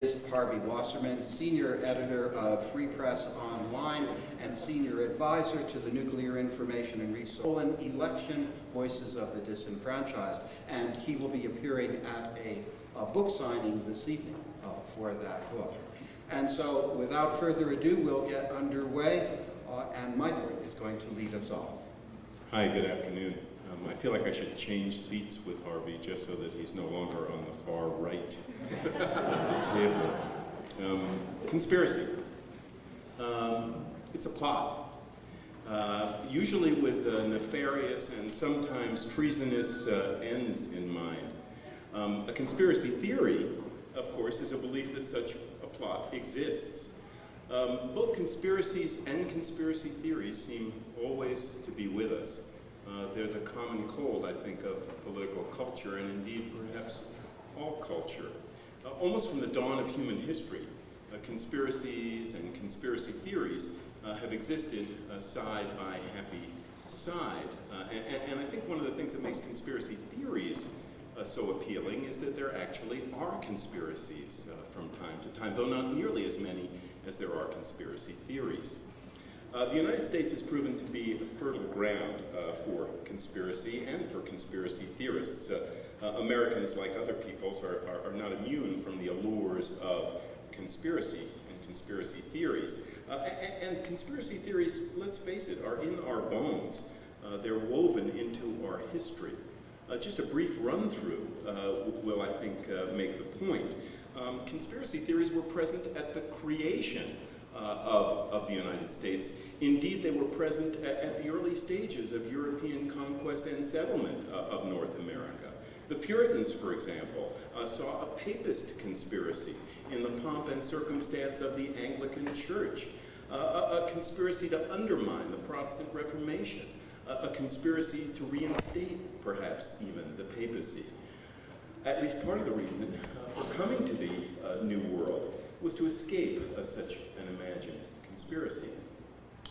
Is Harvey Wasserman, Senior Editor of Free Press Online and Senior Advisor to the Nuclear Information and Resource Election Voices of the Disenfranchised. And he will be appearing at a book signing this evening for that book. And so, without further ado, we'll get underway, and Michael is going to lead us off. Hi, good afternoon. I feel like I should change seats with Harvey just so that he's no longer on the far right of the table. Conspiracy. It's a plot, usually with nefarious and sometimes treasonous ends in mind. A conspiracy theory, of course, is a belief that such a plot exists. Both conspiracies and conspiracy theories seem always to be with us. They're the common cold, I think, of political culture, and indeed, perhaps, all culture. Almost from the dawn of human history, conspiracies and conspiracy theories have existed side by happy side. And I think one of the things that makes conspiracy theories so appealing is that there actually are conspiracies from time to time, though not nearly as many as there are conspiracy theories. The United States has proven to be a fertile ground for conspiracy and for conspiracy theorists. Americans, like other peoples, are not immune from the allures of conspiracy and conspiracy theories. And conspiracy theories, let's face it, are in our bones. They're woven into our history. Just a brief run-through will, I think, make the point. Conspiracy theories were present at the creation of the United States. Indeed, they were present at the early stages of European conquest and settlement of North America. The Puritans, for example, saw a papist conspiracy in the pomp and circumstance of the Anglican Church, a conspiracy to undermine the Protestant Reformation, a conspiracy to reinstate, perhaps even, the papacy. At least part of the reason for coming to the New World was to escape such an imagined conspiracy.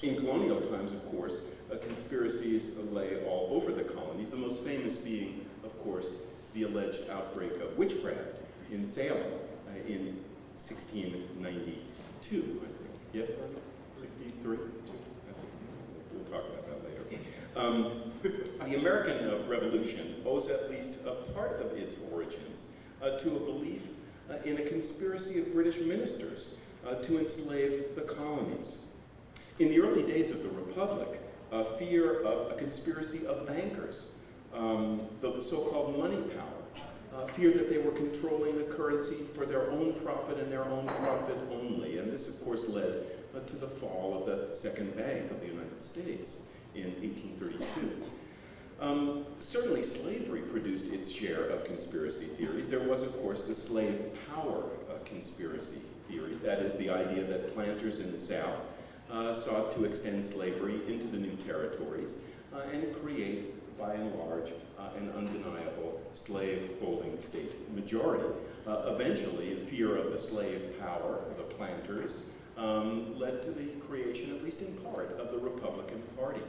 In colonial times, of course, conspiracies lay all over the colonies, the most famous being, of course, the alleged outbreak of witchcraft in Salem in 1692, I think. Yes, 63? We'll talk about that later. The American Revolution owes at least a part of its origins to a belief in a conspiracy of British ministers to enslave the colonies. In the early days of the Republic, fear of a conspiracy of bankers, the so-called money power, fear that they were controlling the currency for their own profit and their own profit only. And this, of course, led to the fall of the Second Bank of the United States in 1832. Certainly slavery produced its share of conspiracy theories. There was, of course, the slave power conspiracy theory. That is the idea that planters in the South sought to extend slavery into the new territories and create, by and large, an undeniable slave-holding state majority. Eventually, the fear of the slave power, the planters, led to the creation, at least in part, of the Republican Party.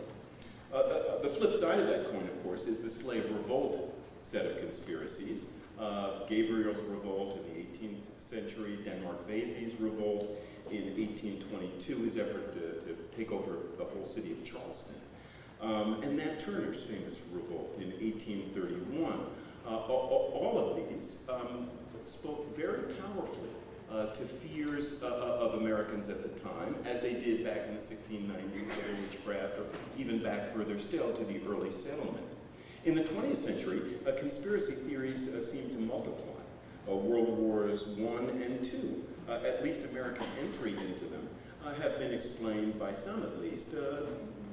The flip side of that coin, of course, is the slave revolt set of conspiracies. Gabriel's revolt in the 18th century, Denmark Vesey's revolt in 1822, his effort to take over the whole city of Charleston. And Nat Turner's famous revolt in 1831. All of these spoke very powerfully to fears of Americans at the time, as they did back in the 1690s, over witchcraft, or even back further still to the early settlement. In the 20th century, conspiracy theories seem to multiply. World Wars I and II, at least American entry into them, have been explained by some, at least,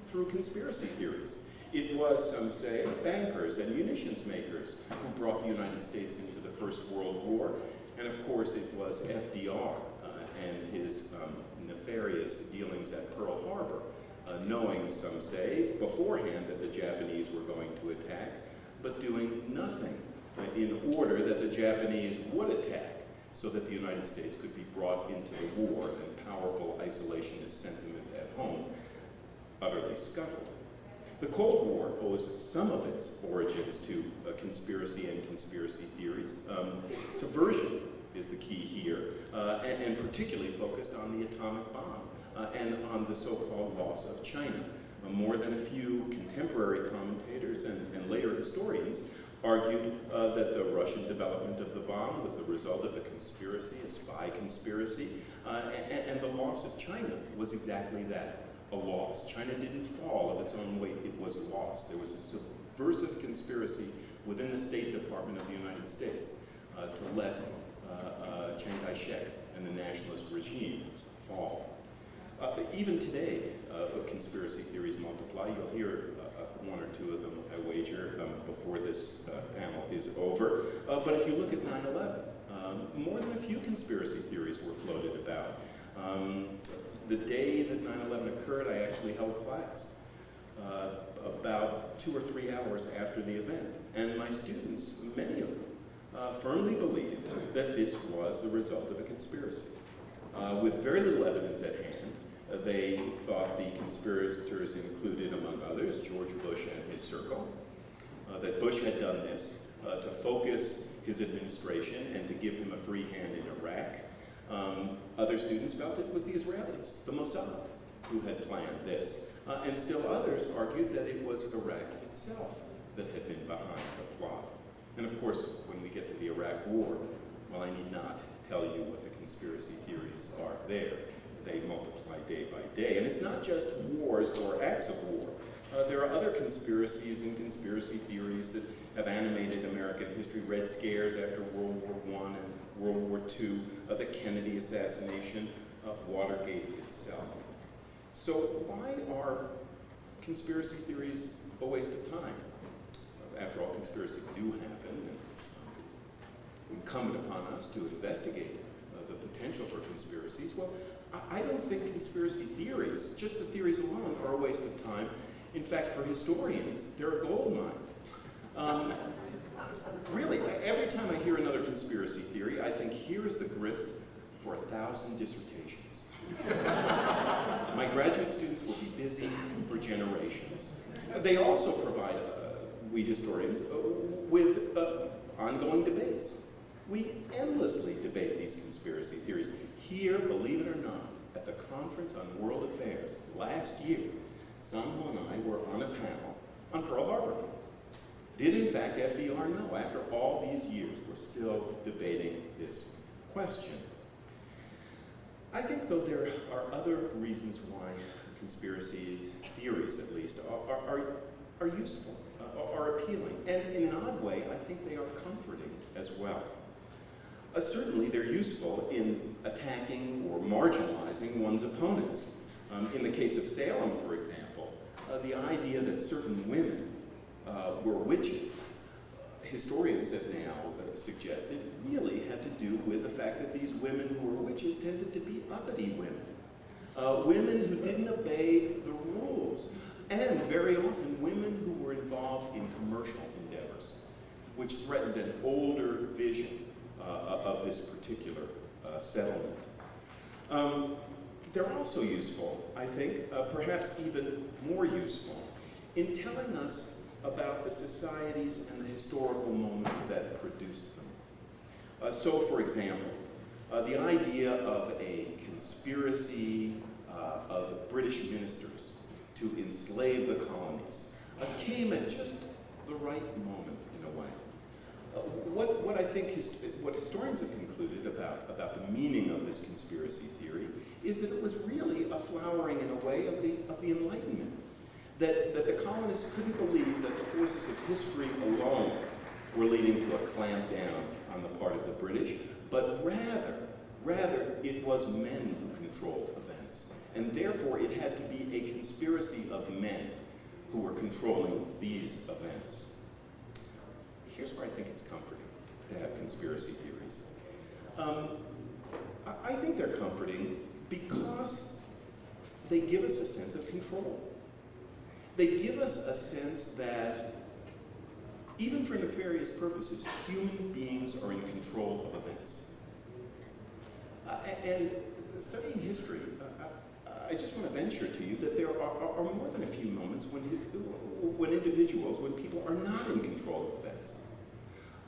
through conspiracy theories. It was, some say, bankers and munitions makers who brought the United States into the First World War. And of course, it was FDR and his nefarious dealings at Pearl Harbor, knowing, some say, beforehand that the Japanese were going to attack, but doing nothing in order that the Japanese would attack, so that the United States could be brought into the war and powerful isolationist sentiment at home utterly scuttled. The Cold War owes some of its origins to conspiracy and conspiracy theories. Subversion is the key here, and particularly focused on the atomic bomb and on the so-called loss of China. More than a few contemporary commentators and later historians argued that the Russian development of the bomb was the result of a conspiracy, a spy conspiracy, and the loss of China was exactly that, a loss. China didn't fall of its own weight, it was lost. There was a subversive conspiracy within the State Department of the United States to let Chiang Kai-shek and the nationalist regime fall. Even today, conspiracy theories multiply. You'll hear one or two of them, I wager, before this panel is over. But if you look at 9/11, more than a few conspiracy theories were floated about. The day that 9/11 occurred, I actually held class about 2 or 3 hours after the event. And my students, many of them, firmly believed that this was the result of a conspiracy. With very little evidence at hand, they thought the conspirators included, among others, George Bush and his circle, that Bush had done this to focus his administration and to give him a free hand in Iraq. Other students felt it was the Israelis, the Mossad, who had planned this. And still others argued that it was Iraq itself that had been behind the plot. And of course, when we get to the Iraq War, well, I need not tell you what the conspiracy theories are there. They multiply day by day. And it's not just wars or acts of war. There are other conspiracies and conspiracy theories that have animated American history. Red Scares after World War I and World War II, the Kennedy assassination, Watergate itself. So why are conspiracy theories a waste of time? After all, conspiracies do happen, and incumbent upon us to investigate the potential for conspiracies. Well, I don't think conspiracy theories, just the theories alone, are a waste of time. In fact, for historians, they're a gold mine. Really, every time I hear another conspiracy theory, I think here is the grist for 1,000 dissertations. My graduate students will be busy for generations. They also provide we historians with ongoing debates. We endlessly debate these conspiracy theories. Here, believe it or not, at the Conference on World Affairs last year, Sanho and I were on a panel on Pearl Harbor. Did in fact FDR know? After all these years, we're still debating this question. I think, though, there are other reasons why conspiracy theories, at least, are useful, are appealing. And in an odd way, I think they are comforting as well. Certainly, they're useful in attacking or marginalizing one's opponents. In the case of Salem, for example, the idea that certain women were witches, historians have now suggested, really had to do with the fact that these women who were witches tended to be uppity women. Women who didn't obey the rules, and very often women who were involved in commercial endeavors, which threatened an older vision of this particular settlement. They're also useful, I think, perhaps even more useful, in telling us about the societies and the historical moments that produced them. So, for example, the idea of a conspiracy of British ministers to enslave the colonies came at just the right moment, in a way. What I think what historians have concluded about the meaning of this conspiracy theory is that it was really a flowering, in a way, of the Enlightenment. That the colonists couldn't believe that the forces of history alone were leading to a clampdown on the part of the British, but rather it was men who controlled events. And therefore it had to be a conspiracy of men who were controlling these events. Here's where I think it's comforting to have conspiracy theories. I think they're comforting because they give us a sense of control. They give us a sense that, even for nefarious purposes, human beings are in control of events. And studying history, I just want to venture to you that there are more than a few moments when individuals, when people are not in control of events.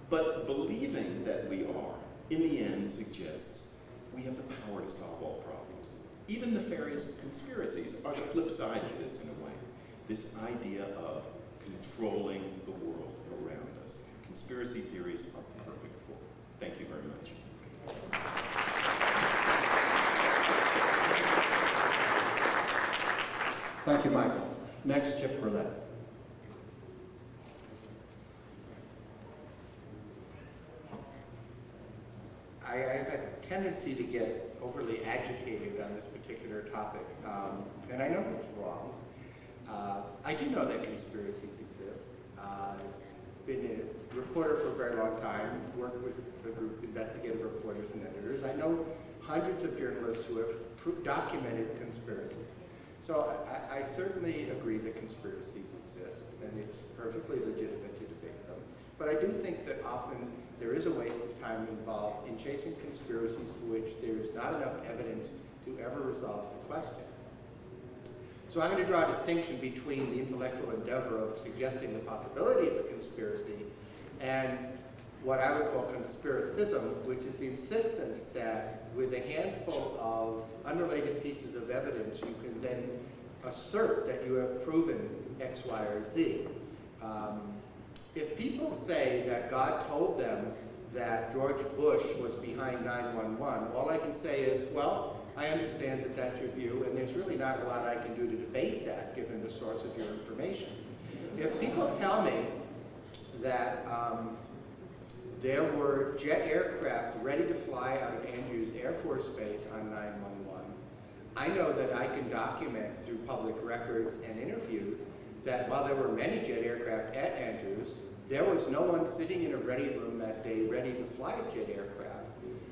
But believing that we are in the end suggests we have the power to solve all problems. Even nefarious conspiracies are the flip side of this in a way. This idea of controlling the world around us. Conspiracy theories are perfect for it. Thank you very much. Thank you, Michael. Next, Chip Berlet. I have a tendency to get overly agitated on this particular topic, and I know it's wrong. I do know that conspiracies exist. I've been a reporter for a very long time, worked with the group Investigative Reporters and Editors. I know hundreds of journalists who have documented conspiracies. So I certainly agree that conspiracies exist, and it's perfectly legitimate to debate them. But I do think that often there is a waste of time involved in chasing conspiracies for which there is not enough evidence to ever resolve the question. So I'm going to draw a distinction between the intellectual endeavor of suggesting the possibility of a conspiracy and what I would call conspiracism, which is the insistence that with a handful of unrelated pieces of evidence, you can then assert that you have proven X, Y, or Z. If people say that God told them that George Bush was behind 9/11, all I can say is, well, I understand that that's your view, and there's really not a lot I can do to debate that, given the source of your information. If people tell me that there were jet aircraft ready to fly out of Andrews Air Force Base on 9/11, I know that I can document through public records and interviews that while there were many jet aircraft at Andrews, there was no one sitting in a ready room that day ready to fly a jet aircraft,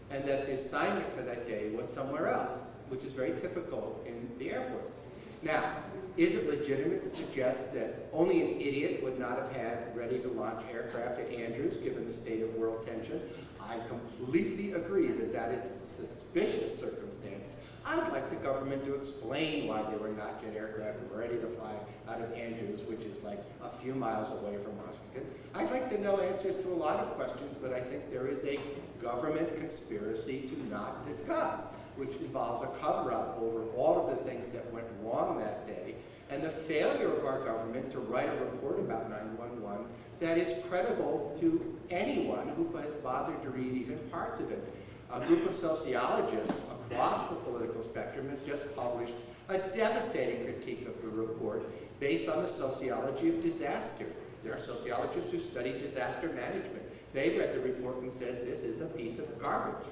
and that the assignment for that day was somewhere else, which is very typical in the Air Force. Now, is it legitimate to suggest that only an idiot would not have had ready to launch aircraft at Andrews, given the state of world tension? I completely agree that that is a suspicious circumstance. I'd like the government to explain why there were not jet aircraft ready to fly out of Andrews, which is like a few miles away from Washington. I'd like to know answers to a lot of questions that I think there is a government conspiracy to not discuss, which involves a cover-up over all of the things that went wrong that day, and the failure of our government to write a report about 9/11 that is credible to anyone who has bothered to read even parts of it. A group of sociologists across the political spectrum has just published a devastating critique of the report based on the sociology of disaster. There are sociologists who study disaster management. They read the report and said, this is a piece of garbage.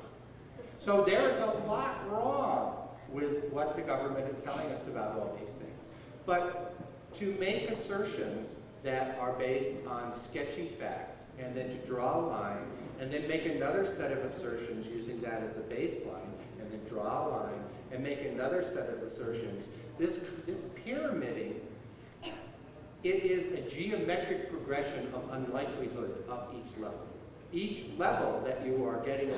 So there is a lot wrong with what the government is telling us about all these things. But to make assertions that are based on sketchy facts, and then to draw a line, and then make another set of assertions using that as a baseline, and then draw a line, and make another set of assertions, this pyramiding, it is a geometric progression of unlikelihood up each level. Each level that you are getting,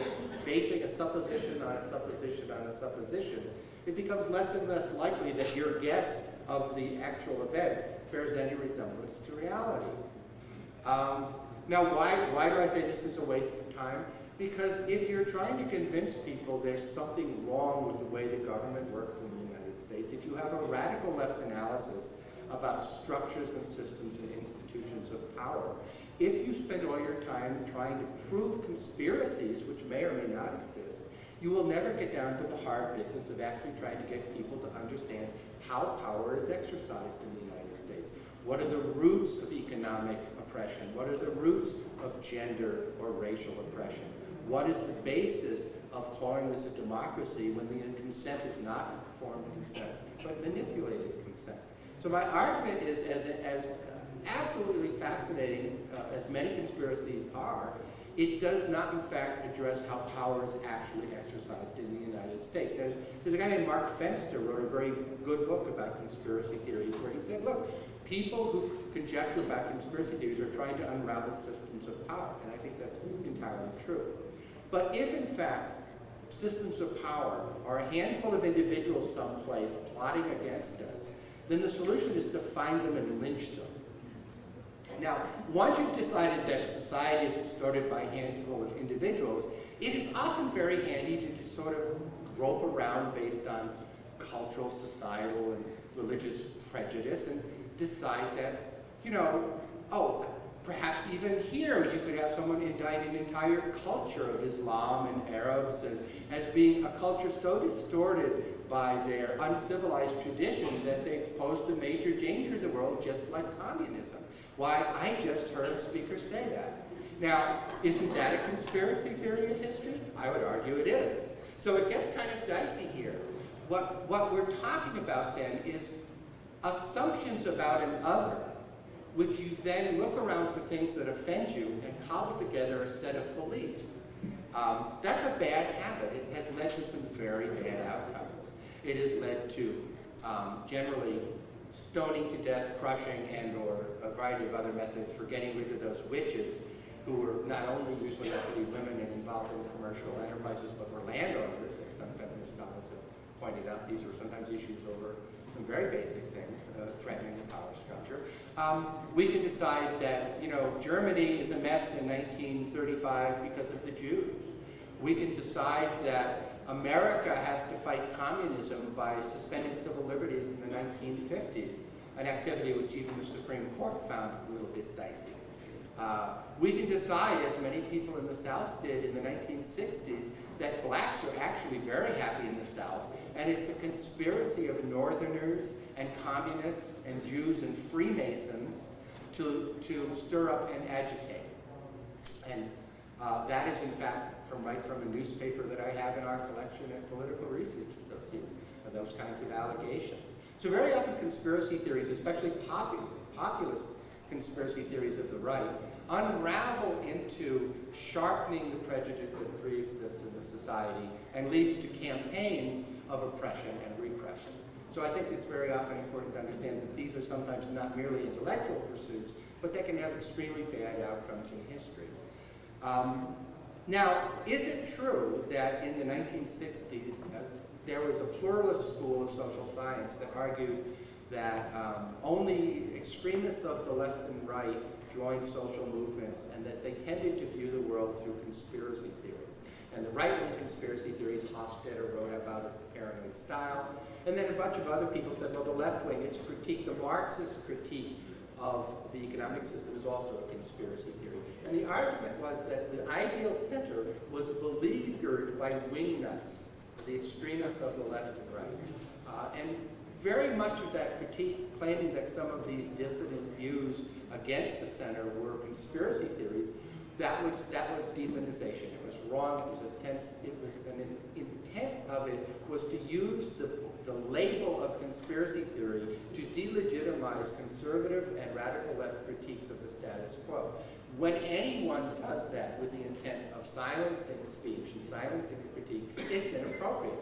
basing a supposition on a supposition on a supposition, it becomes less and less likely that your guess of the actual event bears any resemblance to reality. Now, why do I say this is a waste of time? Because if you're trying to convince people there's something wrong with the way the government works in the United States, if you have a radical left analysis about structures and systems and institutions of power, if you spend all your time trying to prove conspiracies, which may or may not exist, you will never get down to the hard business of actually trying to get people to understand how power is exercised in the United States. What are the roots of economic oppression? What are the roots of gender or racial oppression? What is the basis of calling this a democracy when the consent is not informed consent, but manipulated consent? So my argument is, as absolutely fascinating as many conspiracies are, it does not, in fact, address how power is actually exercised in the United States. There's a guy named Mark Fenster who wrote a very good book about conspiracy theories, where he said, look, people who conjecture about conspiracy theories are trying to unravel systems of power, and I think that's entirely true. But if, in fact, systems of power are a handful of individuals someplace plotting against us, then the solution is to find them and lynch them. Now, once you've decided that society is distorted by a handful of individuals, It is often very handy to just sort of grope around based on cultural, societal, and religious prejudice and decide that, you know, oh, perhaps even here you could have someone indict an entire culture of Islam and Arabs and as being a culture so distorted by their uncivilized tradition that they posed a major danger to the world, just like communism. Why, I just heard a speaker say that. Now, isn't that a conspiracy theory of history? I would argue it is. So it gets kind of dicey here. What we're talking about then is assumptions about an other, which you then look around for things that offend you and cobble together a set of beliefs. That's a bad habit. It has led to some very bad outcomes. It has led to generally stoning to death, crushing, and or a variety of other methods for getting rid of those witches who were not only usually uppity women and involved in commercial enterprises, but were landowners, as some feminist scholars have pointed out. These were sometimes issues over some very basic things, threatening the power structure. We can decide that, you know, Germany is a mess in 1935 because of the Jews. We can decide that America has to fight communism by suspending civil liberties in the 1950s, an activity which even the Supreme Court found a little bit dicey. We can decide, as many people in the South did in the 1960s, that blacks are actually very happy in the South, and it's a conspiracy of Northerners and communists and Jews and Freemasons to stir up and agitate. And that is, in fact, right from a newspaper that I have in our collection at Political Research Associates, of those kinds of allegations. So very often conspiracy theories, especially populist conspiracy theories of the right, unravel into sharpening the prejudice that pre-exists in the society and leads to campaigns of oppression and repression. So I think it's very often important to understand that these are sometimes not merely intellectual pursuits, but they can have extremely bad outcomes in history. Now, is it true that in the 1960s there was a pluralist school of social science that argued that only extremists of the left and right joined social movements and that they tended to view the world through conspiracy theories? And the right-wing conspiracy theories Hofstadter wrote about as the paranoid style. And then a bunch of other people said, well, the left wing, its critique, the Marxist critique of the economic system is also a conspiracy theory. And the argument was that the ideal center was beleaguered by wingnuts, the extremists of the left and right. And very much of that critique claiming that some of these dissident views against the center were conspiracy theories, that was demonization. It was wrong. An intent of it was to use the label of conspiracy theory to delegitimize conservative and radical left critiques of the status quo. When anyone does that with the intent of silencing speech and silencing critique, it's inappropriate.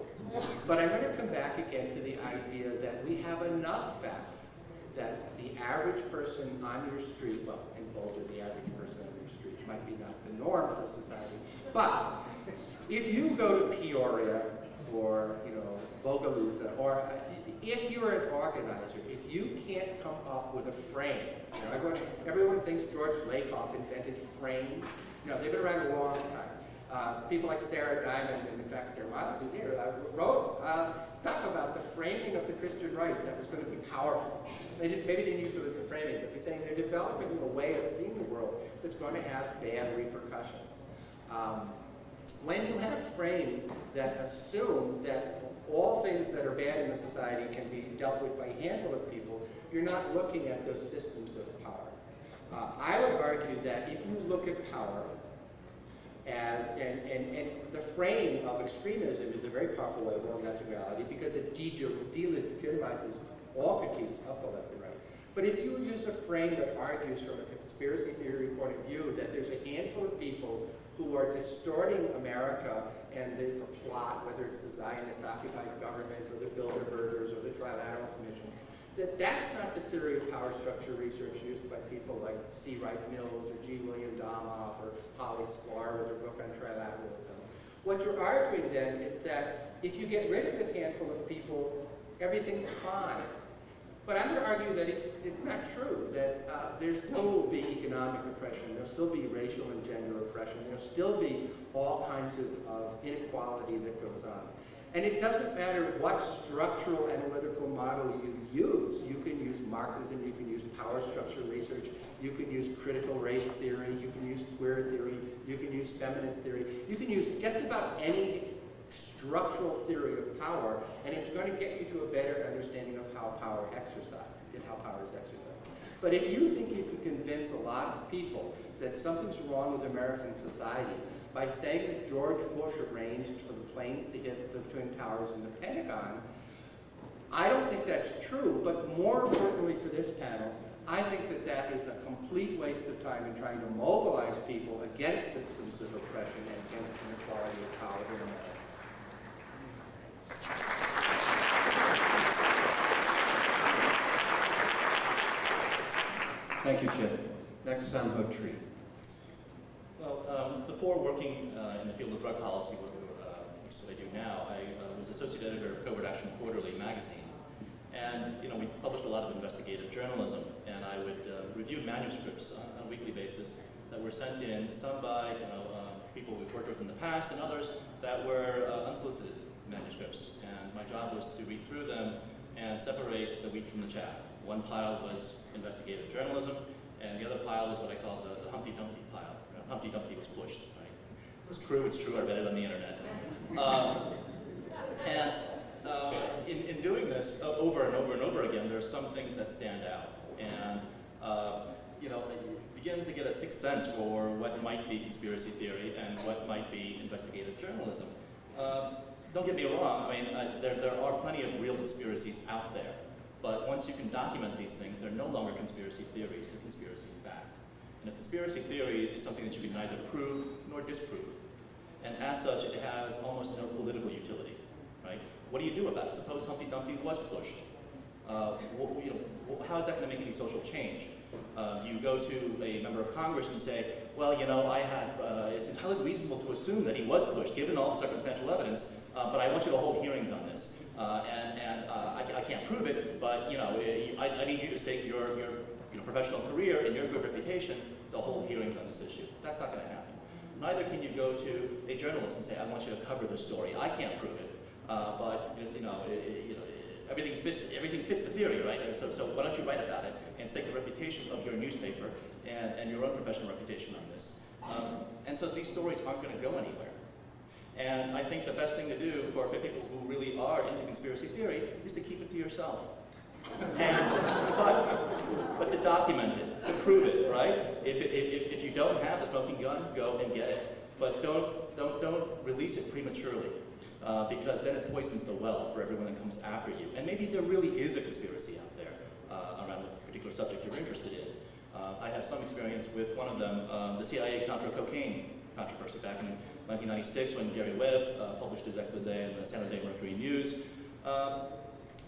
But I'm going to come back again to the idea that we have enough facts that the average person on your street, well, in Boulder, the average person on your street might be not the norm for society, but if you go to Peoria or, you know, Bogalusa, or if you're an organizer, if you can't come up with a frame, you know, everyone thinks George Lakoff invented frames. You know, they've been around a long time. People like Sarah Diamond, and in fact Sarah Motley, who's here, wrote stuff about the framing of the Christian right that was going to be powerful. Maybe they didn't use it as the framing, but they're saying they're developing a way of seeing the world that's going to have bad repercussions. When you have frames that assume that all things that are bad in the society can be dealt with by a handful of people, you're not looking at those systems of power. I would argue that if you look at power, and the frame of extremism is a very powerful way of organizing reality because it delegitimizes all critiques of the left and right. But if you use a frame that argues from a conspiracy theory point of view that there's a handful of people who are distorting America and there's a plot, whether it's the Zionist-occupied government or the Bilderbergers or the Trilateral Commission, that's not the theory of power structure research used by people like C. Wright Mills or G. William Damoff or Holly Sklar with their book on trilateralism. What you're arguing then is that if you get rid of this handful of people, everything's fine. But I'm going to argue that it's not true, that there still will be economic oppression, there'll still be racial and gender oppression, there'll still be all kinds of inequality that goes on. And it doesn't matter what structural analytical model you use. You can use Marxism, you can use power structure research, you can use critical race theory, you can use queer theory, you can use feminist theory. You can use just about any structural theory of power, and it's going to get you to a better understanding of how power exercised and how power is exercised. But if you think you could convince a lot of people that something's wrong with American society by saying that George Bush arranged for the planes to hit the Twin Towers in the Pentagon, I don't think that's true, but more importantly for this panel, I think that that is a complete waste of time in trying to mobilize people against systems of oppression and against inequality of power in America. Thank you, Chip. Next, Sanho Tree. Well, before working in the field of drug policy, which is what I do now, I was associate editor of Covert Action Quarterly magazine. And, you know, we published a lot of investigative journalism, and I would review manuscripts on a weekly basis that were sent in, some by, people we've worked with in the past, and others that were unsolicited manuscripts. And my job was to read through them and separate the wheat from the chaff. One pile was investigative journalism, and the other pile was what I call the Humpty Dumpty pile. Humpty Dumpty was pushed, right? It's true, I read it on the internet. In doing this over and over and over again, there are some things that stand out. And, you begin to get a sixth sense for what might be conspiracy theory and what might be investigative journalism. Don't get me wrong, I mean, there are plenty of real conspiracies out there. But once you can document these things, they're no longer conspiracy theories, they're conspiracy fact. And a conspiracy theory is something that you can neither prove nor disprove. And as such, it has almost no political utility, right? What do you do about it? Suppose Humpty Dumpty was pushed. How is that going to make any social change? Do you go to a member of Congress and say, well, it's entirely reasonable to assume that he was pushed, given all the circumstantial evidence, but I want you to hold hearings on this. I can't prove it, but I need you to stake your professional career and your good reputation to hold hearings on this issue. That's not going to happen. Neither can you go to a journalist and say, I want you to cover this story. I can't prove it, but everything fits the theory, right? So why don't you write about it and stake the reputation of your newspaper and your own professional reputation on this? And so these stories aren't going to go anywhere. And I think the best thing to do for people who really are into conspiracy theory is to keep it to yourself. But to document it, to prove it, right? If you don't have the smoking gun, go and get it. But don't release it prematurely, because then it poisons the well for everyone that comes after you. And maybe there really is a conspiracy out there around the particular subject you're interested in. I have some experience with one of them, the CIA Contra cocaine controversy back in 1996 when Gary Webb published his expose in the San Jose Mercury News.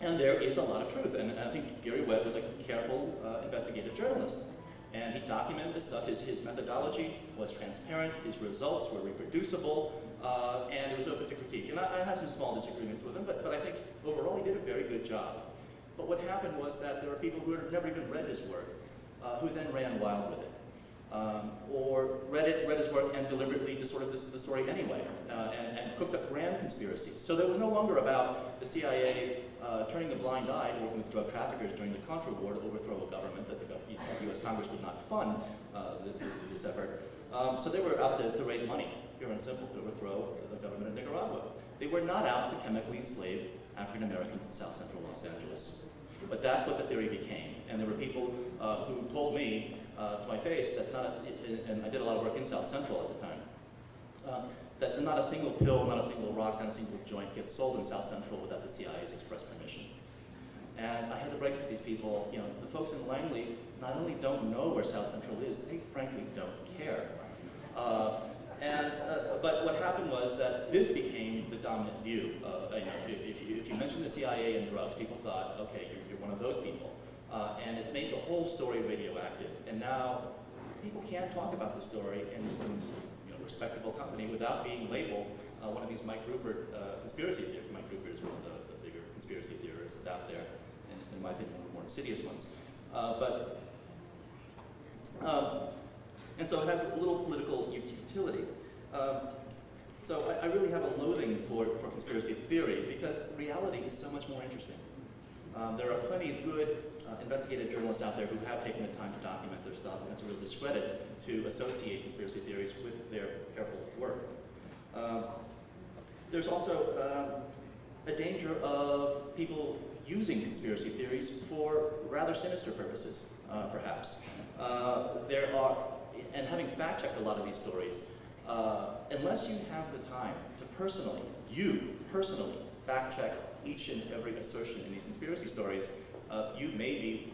And there is a lot of truth, and I think Gary Webb was a careful investigative journalist. And he documented this stuff. His methodology was transparent, his results were reproducible, and it was open to critique. And I had some small disagreements with him, but I think overall he did a very good job. But what happened was that there were people who had never even read his work, who then ran wild with it. Or read his work and deliberately distorted the story anyway, and cooked up grand conspiracies. So there was no longer about the CIA turning a blind eye, working with drug traffickers during the Contra War to overthrow a government that the U.S. Congress would not fund this effort. So they were out to raise money, pure and simple, to overthrow the government of Nicaragua. They were not out to chemically enslave African Americans in South Central Los Angeles. But that's what the theory became. And there were people who told me to my face that and I did a lot of work in South Central at the time, that not a single pill, not a single rock, not a single joint gets sold in South Central without the CIA's express permission. And I had to break it to these people, the folks in Langley not only don't know where South Central is, they frankly don't care. But what happened was that this became the dominant view. If you mention the CIA and drugs, people thought, okay, you're one of those people. And it made the whole story radioactive. And now people can't talk about the story in a respectable company without being labeled one of these Mike Rupert conspiracy theories. Mike Rupert is one of the bigger conspiracy theorists out there, and in my opinion, one of the more insidious ones. And so it has little political utility. So I really have a loathing for conspiracy theory because reality is so much more interesting. There are plenty of good investigative journalists out there who have taken the time to document their stuff, and it's a real discredit to associate conspiracy theories with their careful work. There's also a danger of people using conspiracy theories for rather sinister purposes, perhaps. And having fact-checked a lot of these stories, unless you have the time to personally fact-check each and every assertion in these conspiracy stories, you may be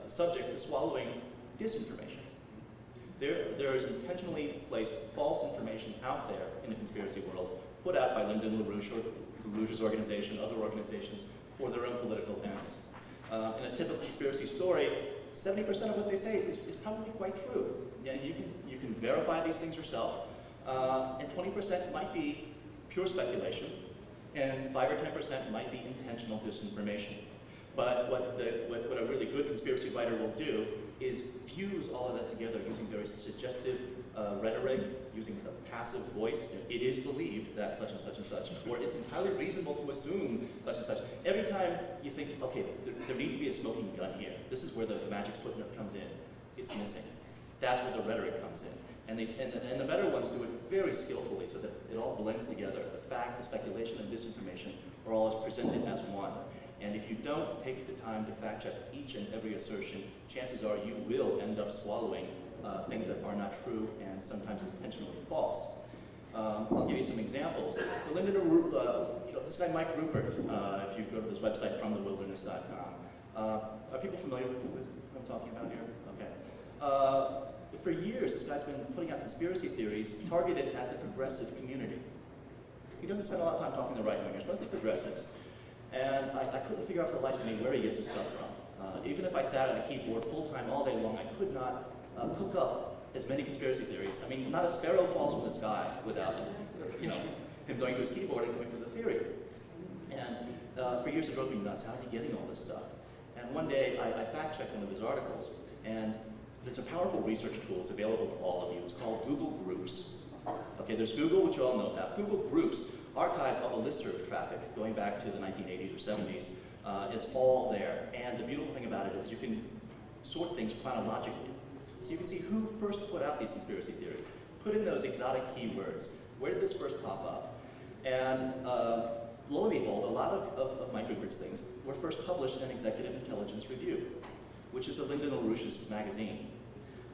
subject to swallowing disinformation. There is intentionally placed false information out there in the conspiracy world, put out by Lyndon LaRouche or LaRouche's organization, other organizations, for their own political ends. In a typical conspiracy story, 70% of what they say is probably quite true. Yeah, you can verify these things yourself, and 20% might be pure speculation, and 5 or 10% might be intentional disinformation. But what a really good conspiracy writer will do is fuse all of that together using very suggestive rhetoric, using a passive voice. It is believed that such and such and such, or it's entirely reasonable to assume such and such. Every time you think, okay, there needs to be a smoking gun here. This is where the magic footnote comes in. It's missing. That's where the rhetoric comes in. And the better ones do it very skillfully so that it all blends together. The fact, the speculation, and disinformation are all presented as one. And if you don't take the time to fact check each and every assertion, chances are you will end up swallowing things that are not true and sometimes intentionally false. I'll give you some examples. Lyndon LaRouche, this guy Mike Rupert, if you go to this website fromthewilderness.com, are people familiar with what I'm talking about here? Okay. For years, this guy's been putting out conspiracy theories targeted at the progressive community. He doesn't spend a lot of time talking to right-wingers, mostly progressives. And I couldn't figure out for the life of me where he gets his stuff from. Even if I sat at a keyboard full-time all day long, I could not cook up as many conspiracy theories. I mean, not a sparrow falls from the sky without him going to his keyboard and coming to the theory. And for years it drove me nuts. How's he getting all this stuff? And one day I fact-checked one of his articles, and it's a powerful research tool. It's available to all of you. It's called Google Groups. Okay, there's Google, which you all know about. Google Groups archives all the listserv traffic going back to the 1980s or 70s. It's all there. And the beautiful thing about it is you can sort things chronologically. So you can see who first put out these conspiracy theories. Put in those exotic keywords. Where did this first pop up? And lo and behold, a lot of Mike Rupert's things were first published in Executive Intelligence Review, which is the Lyndon LaRouche's magazine.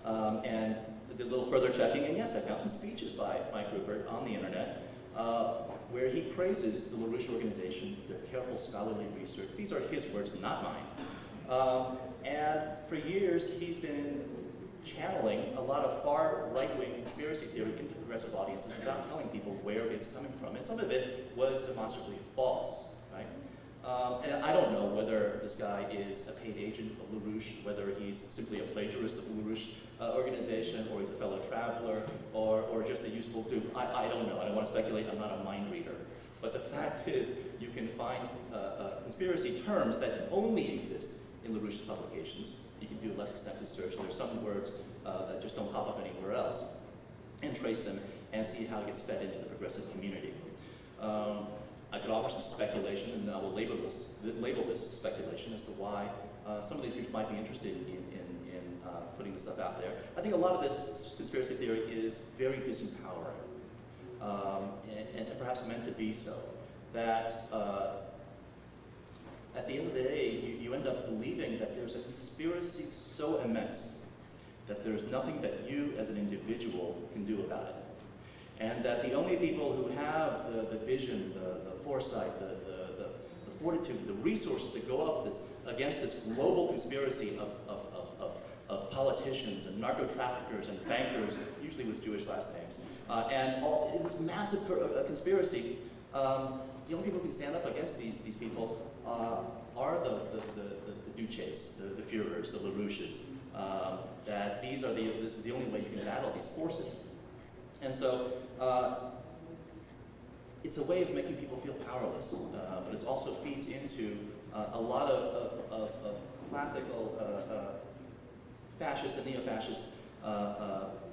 And I did a little further checking, and yes, I found some speeches by Mike Rupert on the internet where he praises the LaRouche organization, their careful scholarly research. These are his words, not mine. And for years, he's been channeling a lot of far right-wing conspiracy theory into progressive audiences without telling people where it's coming from. And some of it was demonstrably false, right? And I don't know whether this guy is a paid agent of LaRouche, whether he's simply a plagiarist of the LaRouche organization, or he's a fellow traveler, or just a useful dupe. I don't know. I don't want to speculate. I'm not a mind reader. But the fact is, you can find conspiracy terms that only exist in LaRouche's publications. You can do a less extensive search. There's some words that just don't pop up anywhere else, and trace them and see how it gets fed into the progressive community. I could offer some speculation, and I will label this speculation as to why some of these groups might be interested in putting this stuff out there. I think a lot of this conspiracy theory is very disempowering, and perhaps meant to be so. That at the end of the day, you end up believing that there's a conspiracy so immense that there's nothing that you as an individual can do about it. And that the only people who have the vision, the foresight, the fortitude, the resources to go up against this global conspiracy of politicians and narco-traffickers and bankers, usually with Jewish last names, and all this massive conspiracy, the only people who can stand up against these people are the Duces, the Führers, the LaRouches. That this is the only way you can battle these forces. And so it's a way of making people feel powerless, but it also feeds into a lot of classical fascist and neo-fascist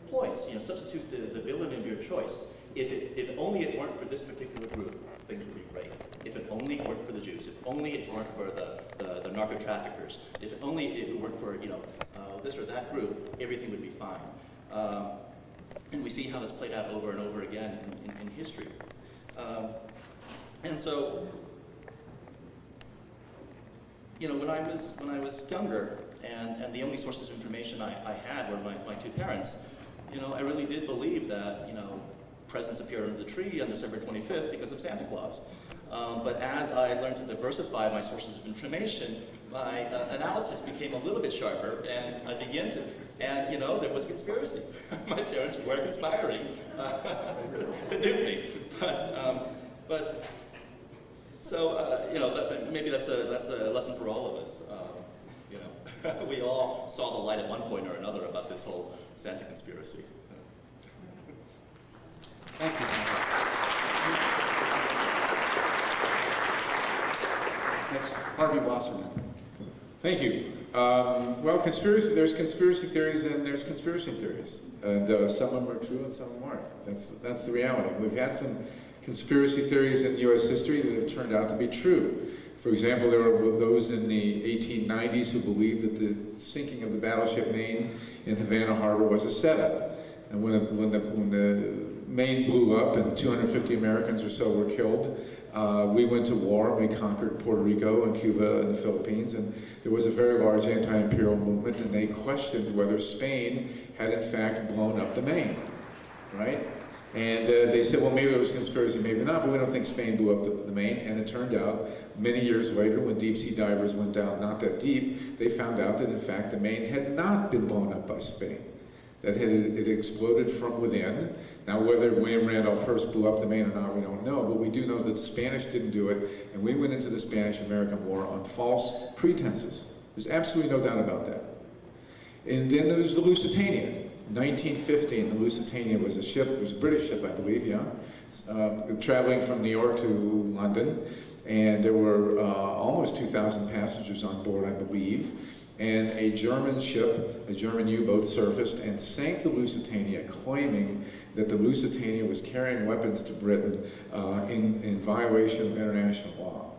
ploys. Substitute the villain of your choice. if only it weren't for this particular group, things would be great. If it only weren't for the Jews, if only it weren't for the narco-traffickers, if only it weren't for, this or that group, everything would be fine. And we see how that's played out over and over again in history. And so, when I was younger, and the only sources of information I had were my two parents, I really did believe that, presents appear under the tree on December 25th because of Santa Claus. But as I learned to diversify my sources of information, my analysis became a little bit sharper, and I began to, and there was a conspiracy. My parents were conspiring to dupe me. But maybe that's a lesson for all of us. We all saw the light at one point or another about this whole Santa conspiracy. Thank you. Next, Harvey Wasserman. Thank you. Well, there's conspiracy theories and there's conspiracy theories. And some of them are true and some of them aren't. That's the reality. We've had some conspiracy theories in U.S. history that have turned out to be true. For example, there were those in the 1890s who believed that the sinking of the battleship Maine in Havana Harbor was a setup. And when the Maine blew up and 250 Americans or so were killed, we went to war and we conquered Puerto Rico and Cuba and the Philippines, and there was a very large anti-imperial movement, and they questioned whether Spain had in fact blown up the Maine, right? And they said, well, maybe it was a conspiracy, maybe not, but we don't think Spain blew up the Maine. And it turned out, many years later, when deep-sea divers went down not that deep, they found out that, in fact, the Maine had not been blown up by Spain. That it exploded from within. Now, whether William Randolph Hearst blew up the Maine or not, we don't know, but we do know that the Spanish didn't do it, and we went into the Spanish-American War on false pretenses. There's absolutely no doubt about that. And then there's the Lusitania. 1915, the Lusitania was a ship, it was a British ship, I believe, yeah, traveling from New York to London, and there were almost 2,000 passengers on board, I believe, and a German ship, a German U-boat, surfaced and sank the Lusitania, claiming that the Lusitania was carrying weapons to Britain in violation of international law.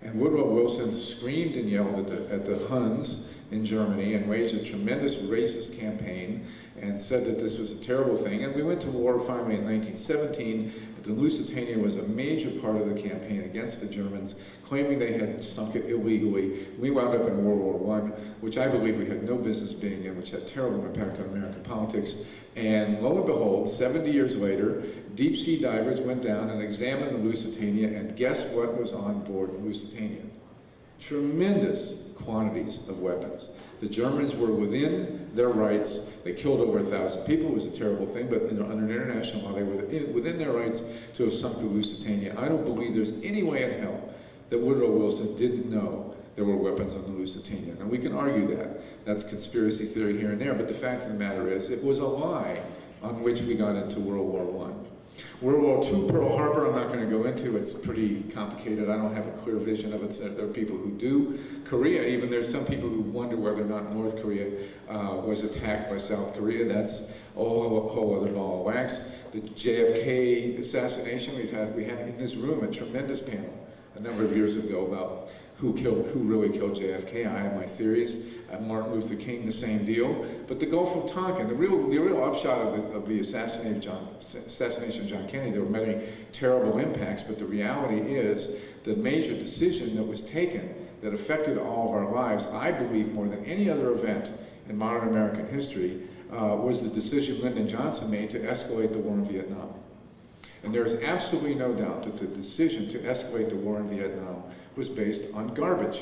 And Woodrow Wilson screamed and yelled at the Huns in Germany and waged a tremendous racist campaign and said that this was a terrible thing. And we went to war finally in 1917. The Lusitania was a major part of the campaign against the Germans, claiming they had sunk it illegally. We wound up in World War I, which I believe we had no business being in, which had terrible impact on American politics. And lo and behold, 70 years later, deep-sea divers went down and examined the Lusitania, and guess what was on board the Lusitania? Tremendous quantities of weapons. The Germans were within their rights. They killed over 1,000 people. It was a terrible thing, but under international law, they were within their rights to have sunk the Lusitania. I don't believe there's any way in hell that Woodrow Wilson didn't know there were weapons on the Lusitania. Now, we can argue that. That's conspiracy theory here and there, but the fact of the matter is, it was a lie on which we got into World War I. World War II, Pearl Harbor, I'm not going to go into. It's pretty complicated. I don't have a clear vision of it. There are people who do. Korea, even there's some people who wonder whether or not North Korea was attacked by South Korea. That's a whole other ball of wax. The JFK assassination, we had in this room a tremendous panel a number of years ago about who really killed JFK. I have my theories. Martin Luther King, the same deal. But the Gulf of Tonkin, the real upshot of the assassination of John Kennedy, there were many terrible impacts, but the reality is the major decision that was taken that affected all of our lives, I believe more than any other event in modern American history, was the decision Lyndon Johnson made to escalate the war in Vietnam. And there is absolutely no doubt that the decision to escalate the war in Vietnam was based on garbage.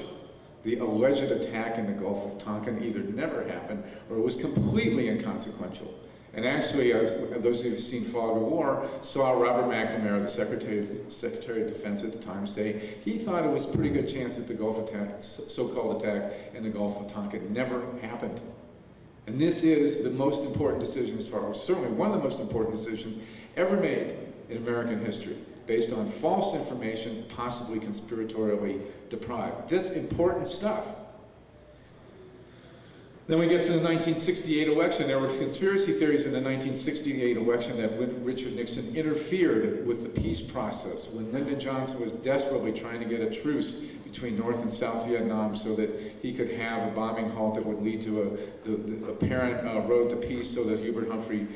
The alleged attack in the Gulf of Tonkin either never happened or was completely inconsequential. And actually, those who have seen Fog of War saw Robert McNamara, the Secretary of Defense at the time, say he thought it was a pretty good chance that the Gulf attack, so-called attack in the Gulf of Tonkin, never happened. And this is the most important decision as far as, certainly one of the most important decisions ever made in American history, based on false information, possibly conspiratorially deprived. This important stuff. Then we get to the 1968 election. There were conspiracy theories in the 1968 election that Richard Nixon interfered with the peace process when Lyndon Johnson was desperately trying to get a truce between North and South Vietnam so that he could have a bombing halt that would lead to a apparent road to peace so that Hubert Humphrey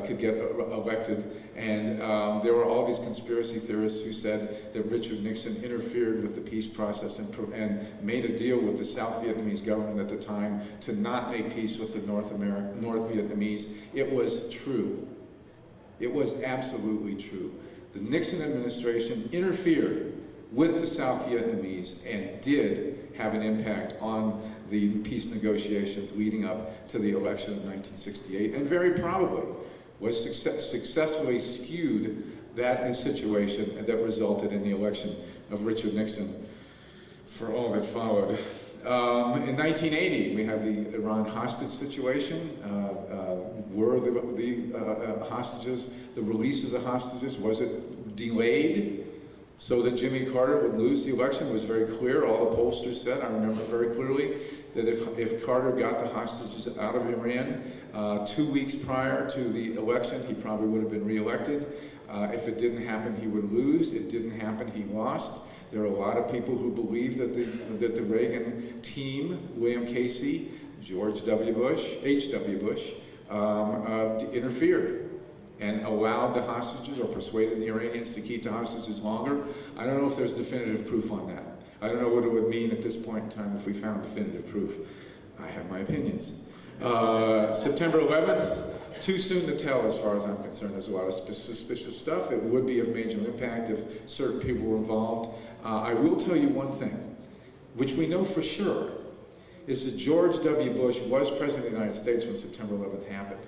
could get elected. And there were all these conspiracy theorists who said that Richard Nixon interfered with the peace process and made a deal with the South Vietnamese government at the time to not make peace with the North Vietnamese. It was true. It was absolutely true. The Nixon administration interfered with the South Vietnamese and did have an impact on the peace negotiations leading up to the election of 1968, and very probably was successfully skewed that situation that resulted in the election of Richard Nixon for all that followed. In 1980, we have the Iran hostage situation. Were the hostages, the release of the hostages, was it delayed so that Jimmy Carter would lose the election? It was very clear. All the pollsters said, I remember very clearly, that if Carter got the hostages out of Iran 2 weeks prior to the election, he probably would have been reelected. If it didn't happen, he would lose. It didn't happen, he lost. There are a lot of people who believe that the Reagan team, William Casey, George W. Bush, H.W. Bush, interfered and allowed the hostages or persuaded the Iranians to keep the hostages longer. I don't know if there's definitive proof on that. I don't know what it would mean at this point in time if we found definitive proof. I have my opinions. September 11th, too soon to tell as far as I'm concerned. There's a lot of suspicious stuff. It would be of major impact if certain people were involved. I will tell you one thing, which we know for sure, is that George W. Bush was President of the United States when September 11th happened.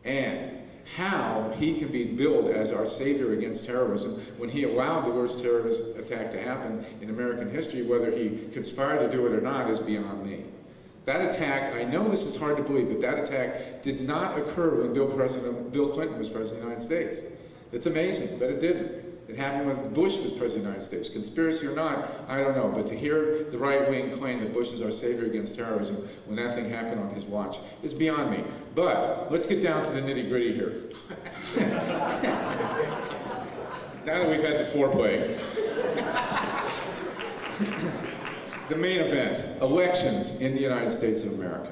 And how he can be billed as our savior against terrorism when he allowed the worst terrorist attack to happen in American history, whether he conspired to do it or not, is beyond me. That attack, I know this is hard to believe, but that attack did not occur when Bill Clinton was President of the United States. It's amazing, but it didn't. It happened when Bush was President of the United States. Conspiracy or not, I don't know, but to hear the right wing claim that Bush is our savior against terrorism when that thing happened on his watch is beyond me. But let's get down to the nitty gritty here. Now that we've had the foreplay. The main event, elections in the United States of America.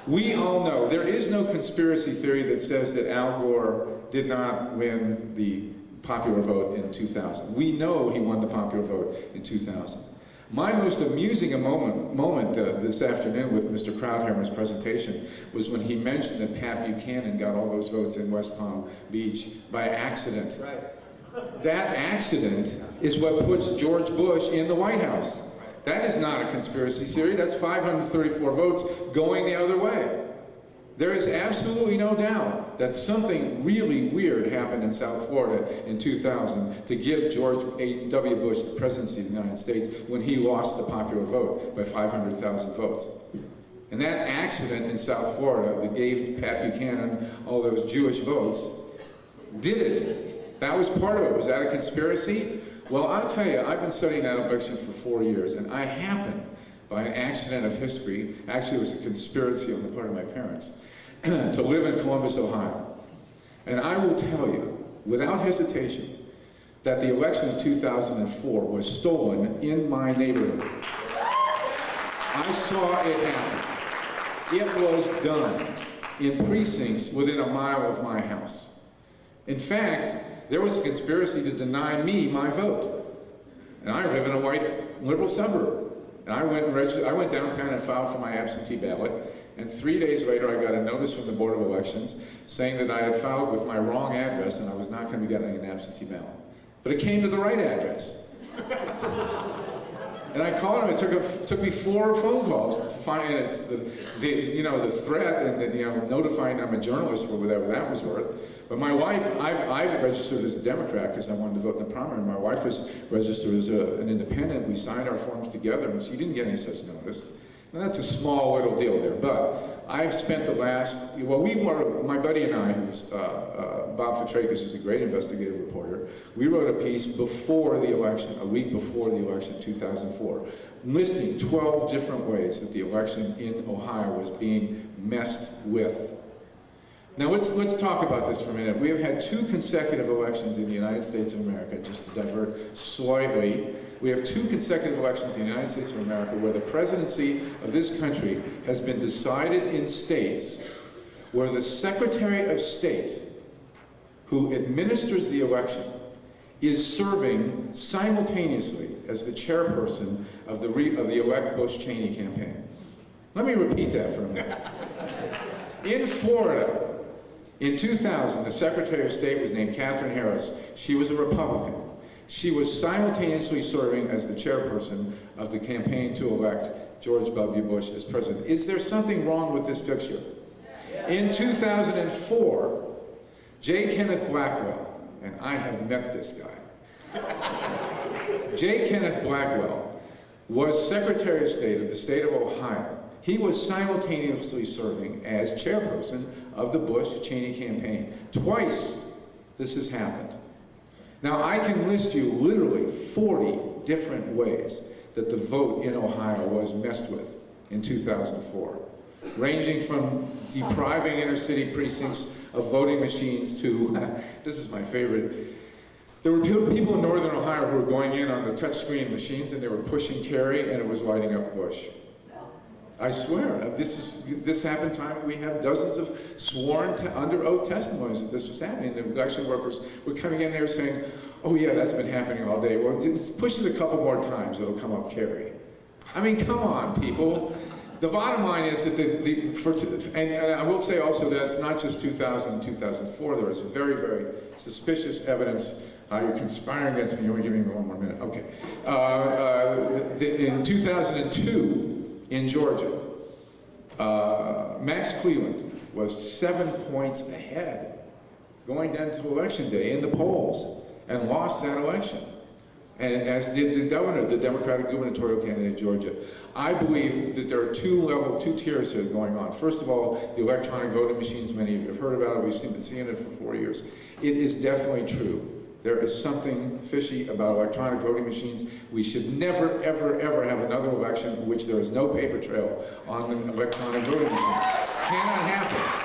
We all know there is no conspiracy theory that says that Al Gore did not win the popular vote in 2000. We know he won the popular vote in 2000. My most amusing moment this afternoon with Mr. Krauthammer's presentation was when he mentioned that Pat Buchanan got all those votes in West Palm Beach by accident. Right. That accident is what puts George Bush in the White House. That is not a conspiracy theory. That's 534 votes going the other way. There is absolutely no doubt that something really weird happened in South Florida in 2000 to give George W. Bush the presidency of the United States when he lost the popular vote by 500,000 votes. And that accident in South Florida that gave Pat Buchanan all those Jewish votes did it. That was part of it. Was that a conspiracy? Well, I'll tell you, I've been studying that election for 4 years, and I happened, by an accident of history, actually it was a conspiracy on the part of my parents, to live in Columbus, Ohio. And I will tell you, without hesitation, that the election of 2004 was stolen in my neighborhood. I saw it happen. It was done in precincts within a mile of my house. In fact, there was a conspiracy to deny me my vote. And I live in a white liberal suburb. And I went downtown and filed for my absentee ballot. And 3 days later, I got a notice from the Board of Elections saying that I had filed with my wrong address and I was not going to be getting an absentee ballot. But it came to the right address. And I called him. It took me 4 phone calls to find. And it's the threat and notifying I'm a journalist for whatever that was worth. But my wife, I registered as a Democrat because I wanted to vote in the primary. My wife was registered as an independent. We signed our forms together, and she didn't get any such notice. Now, that's a small little deal there, but I've spent the last, well, my buddy and I, who's Bob Fitrakis, is a great investigative reporter, we wrote a piece before the election, a week before the election, 2004, listing 12 different ways that the election in Ohio was being messed with. Now let's talk about this for a minute. We have had 2 consecutive elections in the United States of America, just to divert slightly. We have 2 consecutive elections in the United States of America where the presidency of this country has been decided in states where the Secretary of State, who administers the election, is serving simultaneously as the chairperson of the elect Bush-Cheney campaign. Let me repeat that for a minute. In Florida, in 2000, the Secretary of State was named Katherine Harris. She was a Republican. She was simultaneously serving as the chairperson of the campaign to elect George W. Bush as president. Is there something wrong with this picture? In 2004, J. Kenneth Blackwell, and I have met this guy, J. Kenneth Blackwell was Secretary of State of the state of Ohio. He was simultaneously serving as chairperson of the Bush-Cheney campaign. Twice this has happened. Now, I can list you literally 40 different ways that the vote in Ohio was messed with in 2004, ranging from depriving inner city precincts of voting machines to, this is my favorite, there were people in northern Ohio who were going in on the touchscreen machines and they were pushing carry and it was lighting up Bush. I swear, this happened time. We have dozens of sworn under oath testimonies that this was happening. The election workers were coming in there saying, "Oh yeah, that's been happening all day." Well, just push it a couple more times, it'll come up carry. I mean, come on, people. The bottom line is that and I will say also that it's not just 2000 and 2004. There was very, very suspicious evidence. You're conspiring against me. You want to give me one more minute? Okay. In 2002. In Georgia, Max Cleland was 7 points ahead going down to election day in the polls and lost that election. And as did the governor, the Democratic gubernatorial candidate of Georgia. I believe that there are two tiers here going on. First of all, the electronic voting machines, many of you have heard about it. We've been seeing it for 4 years. It is definitely true. There is something fishy about electronic voting machines. We should never, ever, ever have another election in which there is no paper trail on an electronic voting machine. Cannot happen.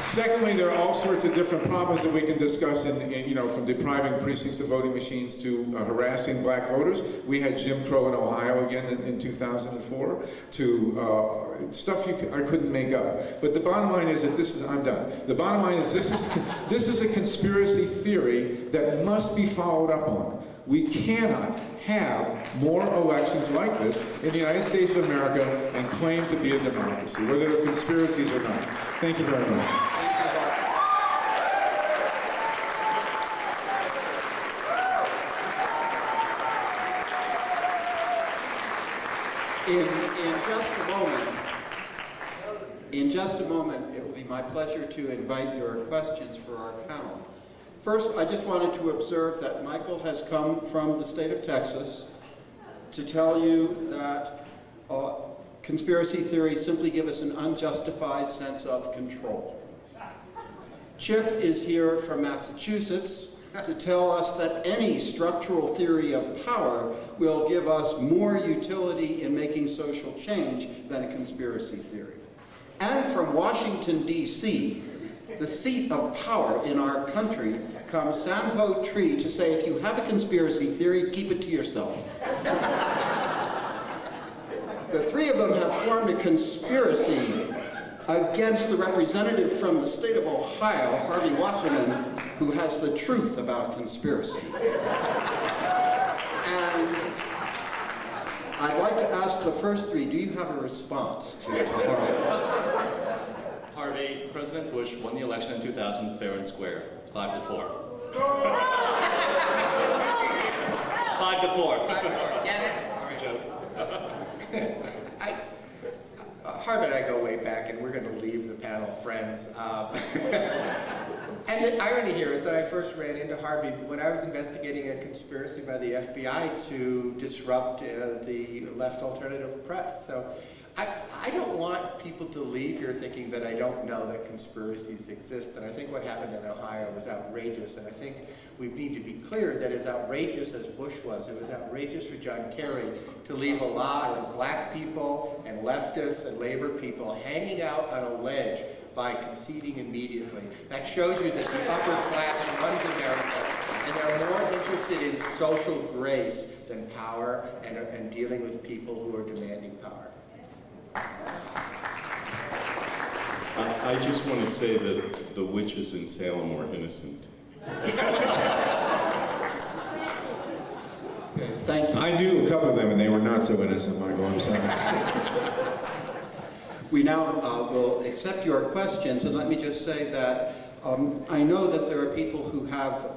Secondly, there are all sorts of different problems that we can discuss from depriving precincts of voting machines to harassing black voters. We had Jim Crow in Ohio again in 2004 to stuff I couldn't make up. But the bottom line is that I'm done. The bottom line is this is a conspiracy theory that must be followed up on. We cannot have more elections like this in the United States of America and claim to be a democracy, whether they're conspiracies or not. Thank you very much. In just a moment, it will be my pleasure to invite your questions for our panel. First, I just wanted to observe that Michael has come from the state of Texas to tell you that conspiracy theories simply give us an unjustified sense of control. Chip is here from Massachusetts to tell us that any structural theory of power will give us more utility in making social change than a conspiracy theory. And from Washington, D.C., the seat of power in our country, comes Sanho Tree to say, if you have a conspiracy theory, keep it to yourself. The three of them have formed a conspiracy against the representative from the state of Ohio, Harvey Wasserman, who has the truth about conspiracy. And I'd like to ask the first three, do you have a response to Harvey? Harvey, President Bush won the election in 2000 fair and square, 5-4. 5-4. Get it? Harvey and I go way back, and we're going to leave the panel friends. And the irony here is that I first ran into Harvey when I was investigating a conspiracy by the FBI to disrupt the left alternative press. So I don't want people to leave here thinking that I don't know that conspiracies exist. And I think what happened in Ohio was outrageous. And I think we need to be clear that as outrageous as Bush was, it was outrageous for John Kerry to leave a lot of black people and leftists and labor people hanging out on a ledge by conceding immediately. That shows you that the upper class runs America, and they're more interested in social grace than power and dealing with people who are demanding power. I just want to say that the witches in Salem were innocent. Okay, thank you. I knew a couple of them, and they were not so innocent, Michael. I'm sorry. We now will accept your questions, and let me just say that I know that there are people who have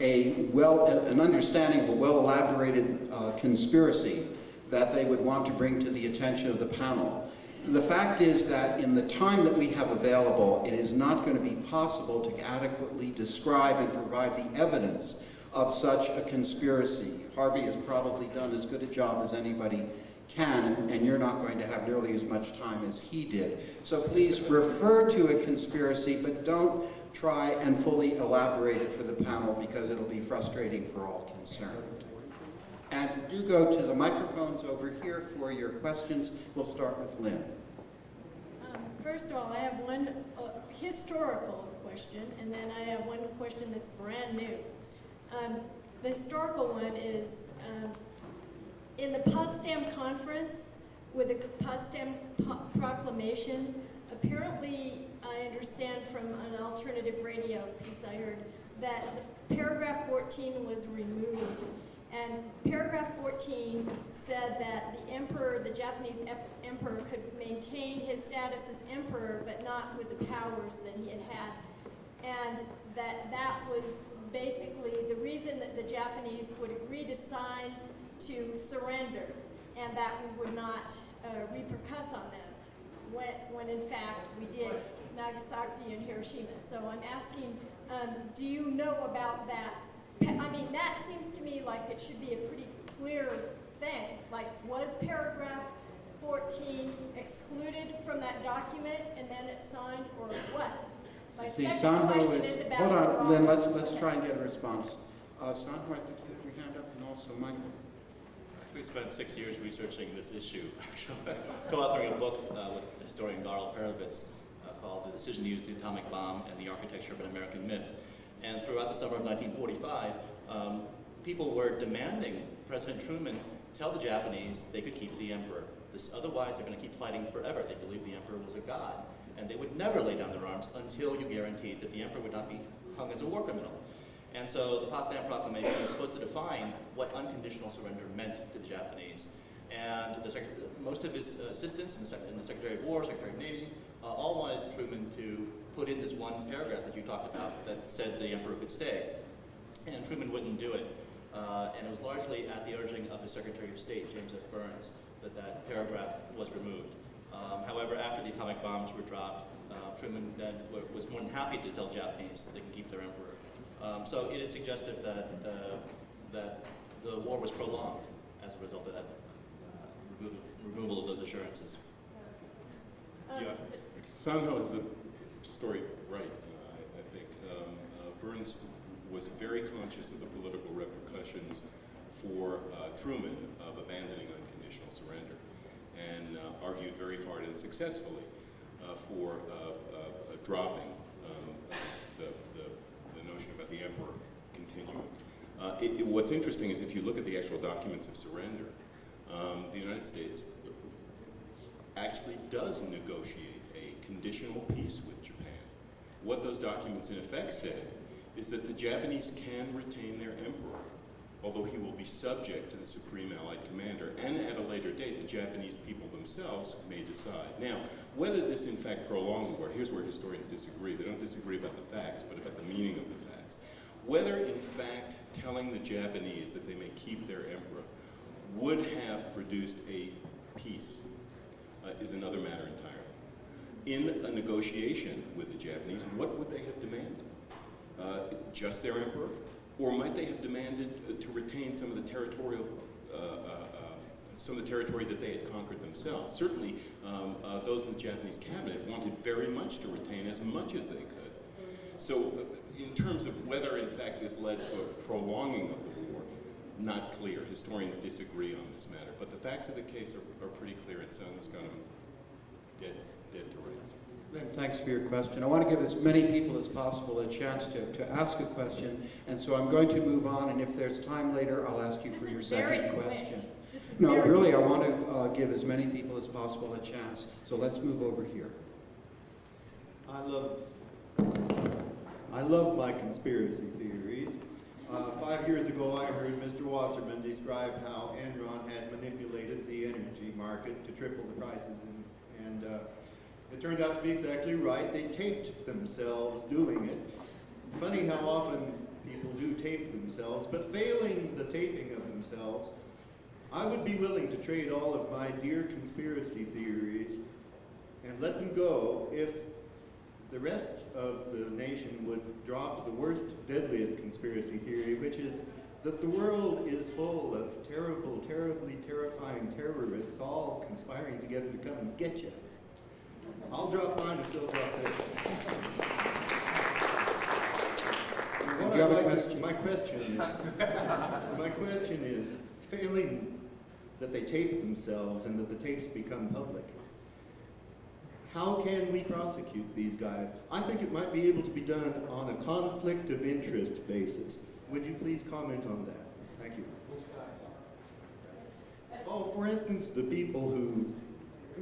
an understanding of a well-elaborated conspiracy that they would want to bring to the attention of the panel. The fact is that in the time that we have available, it is not going to be possible to adequately describe and provide the evidence of such a conspiracy. Harvey has probably done as good a job as anybody can, and you're not going to have nearly as much time as he did. So please refer to a conspiracy, but don't try and fully elaborate it for the panel because it'll be frustrating for all concerned. And do go to the microphones over here for your questions. We'll start with Lynn. First of all, I have one historical question, and then I have one question that's brand new. The historical one is, in the Potsdam Conference, with the Potsdam Proclamation, apparently I understand from an alternative radio piece I heard that paragraph 14 was removed. And paragraph 14 said that the emperor, the Japanese emperor, could maintain his status as emperor, but not with the powers that he had had. And that was basically the reason that the Japanese would agree to sign to surrender, and that we would not repercuss on them, when in fact we did Nagasaki and Hiroshima. So I'm asking, do you know about that? I mean, that seems to me like it should be a pretty clear thing. Like, was paragraph 14 excluded from that document and then it's signed, or what? My second question is about... Hold on, Lynn, let's try and get a response. Sanho, I think you have your hand up, and also Michael. We spent 6 years researching this issue, actually, co-authoring a book with historian Garl Perovitz called The Decision to Use the Atomic Bomb and the Architecture of an American Myth. And throughout the summer of 1945, people were demanding President Truman tell the Japanese they could keep the emperor. Otherwise, they're going to keep fighting forever. They believed the emperor was a god. And they would never lay down their arms until you guaranteed that the emperor would not be hung as a war criminal. And so the Potsdam Proclamation was supposed to define what unconditional surrender meant to the Japanese. And most of his assistants in the Secretary of War, Secretary of Navy, all wanted Truman to put in this one paragraph that you talked about that said the emperor could stay. And Truman wouldn't do it. And it was largely at the urging of his Secretary of State, James F. Burns, that paragraph was removed. However, after the atomic bombs were dropped, Truman then was more than happy to tell Japanese that they can keep their emperor. So it is suggestive that the war was prolonged as a result of that removal of those assurances. Yeah, Sanho has the story right, I think. Burns was very conscious of the political repercussions for Truman of abandoning unconditional surrender, and argued very hard and successfully for dropping the notion about the emperor continuing. What's interesting is if you look at the actual documents of surrender, the United States actually does negotiate a conditional peace with Japan. What those documents in effect said is that the Japanese can retain their emperor, although he will be subject to the Supreme Allied Commander, and at a later date, the Japanese people themselves may decide. Now, whether this in fact prolonged the war, here's where historians disagree. They don't disagree about the facts, but about the meaning of the facts. Whether in fact telling the Japanese that they may keep their emperor would have produced a peace is another matter entirely. In a negotiation with the Japanese, what would they have demanded? just their emperor? Or might they have demanded to retain some of the territorial, some of the territory that they had conquered themselves? Certainly, those in the Japanese cabinet wanted very much to retain as much as they could. So, in terms of whether, in fact, this led to a prolonging of the war, not clear. Historians disagree on this matter. But the facts of the case are pretty clear. It sounds kind of dead to rights. Thanks for your question. I want to give as many people as possible a chance to ask a question, and so I'm going to move on, and if there's time later, I'll ask you for your second question. No, really, I want to give as many people as possible a chance, so let's move over here. I love my conspiracy theories. 5 years ago, I heard Mr. Wasserman describe how Enron had manipulated the energy market to triple the prices, and it turned out to be exactly right. They taped themselves doing it. Funny how often people do tape themselves, but failing the taping of themselves, I would be willing to trade all of my dear conspiracy theories and let them go if the rest of the nation would drop the worst, deadliest conspiracy theory, which is that the world is full of terrible, terribly terrifying terrorists all conspiring together to come and get you. I'll drop mine if they'll drop theirs. My question is, failing that they tape themselves and that the tapes become public, how can we prosecute these guys? I think it might be able to be done on a conflict of interest basis. Would you please comment on that? Thank you. Oh, for instance, the people who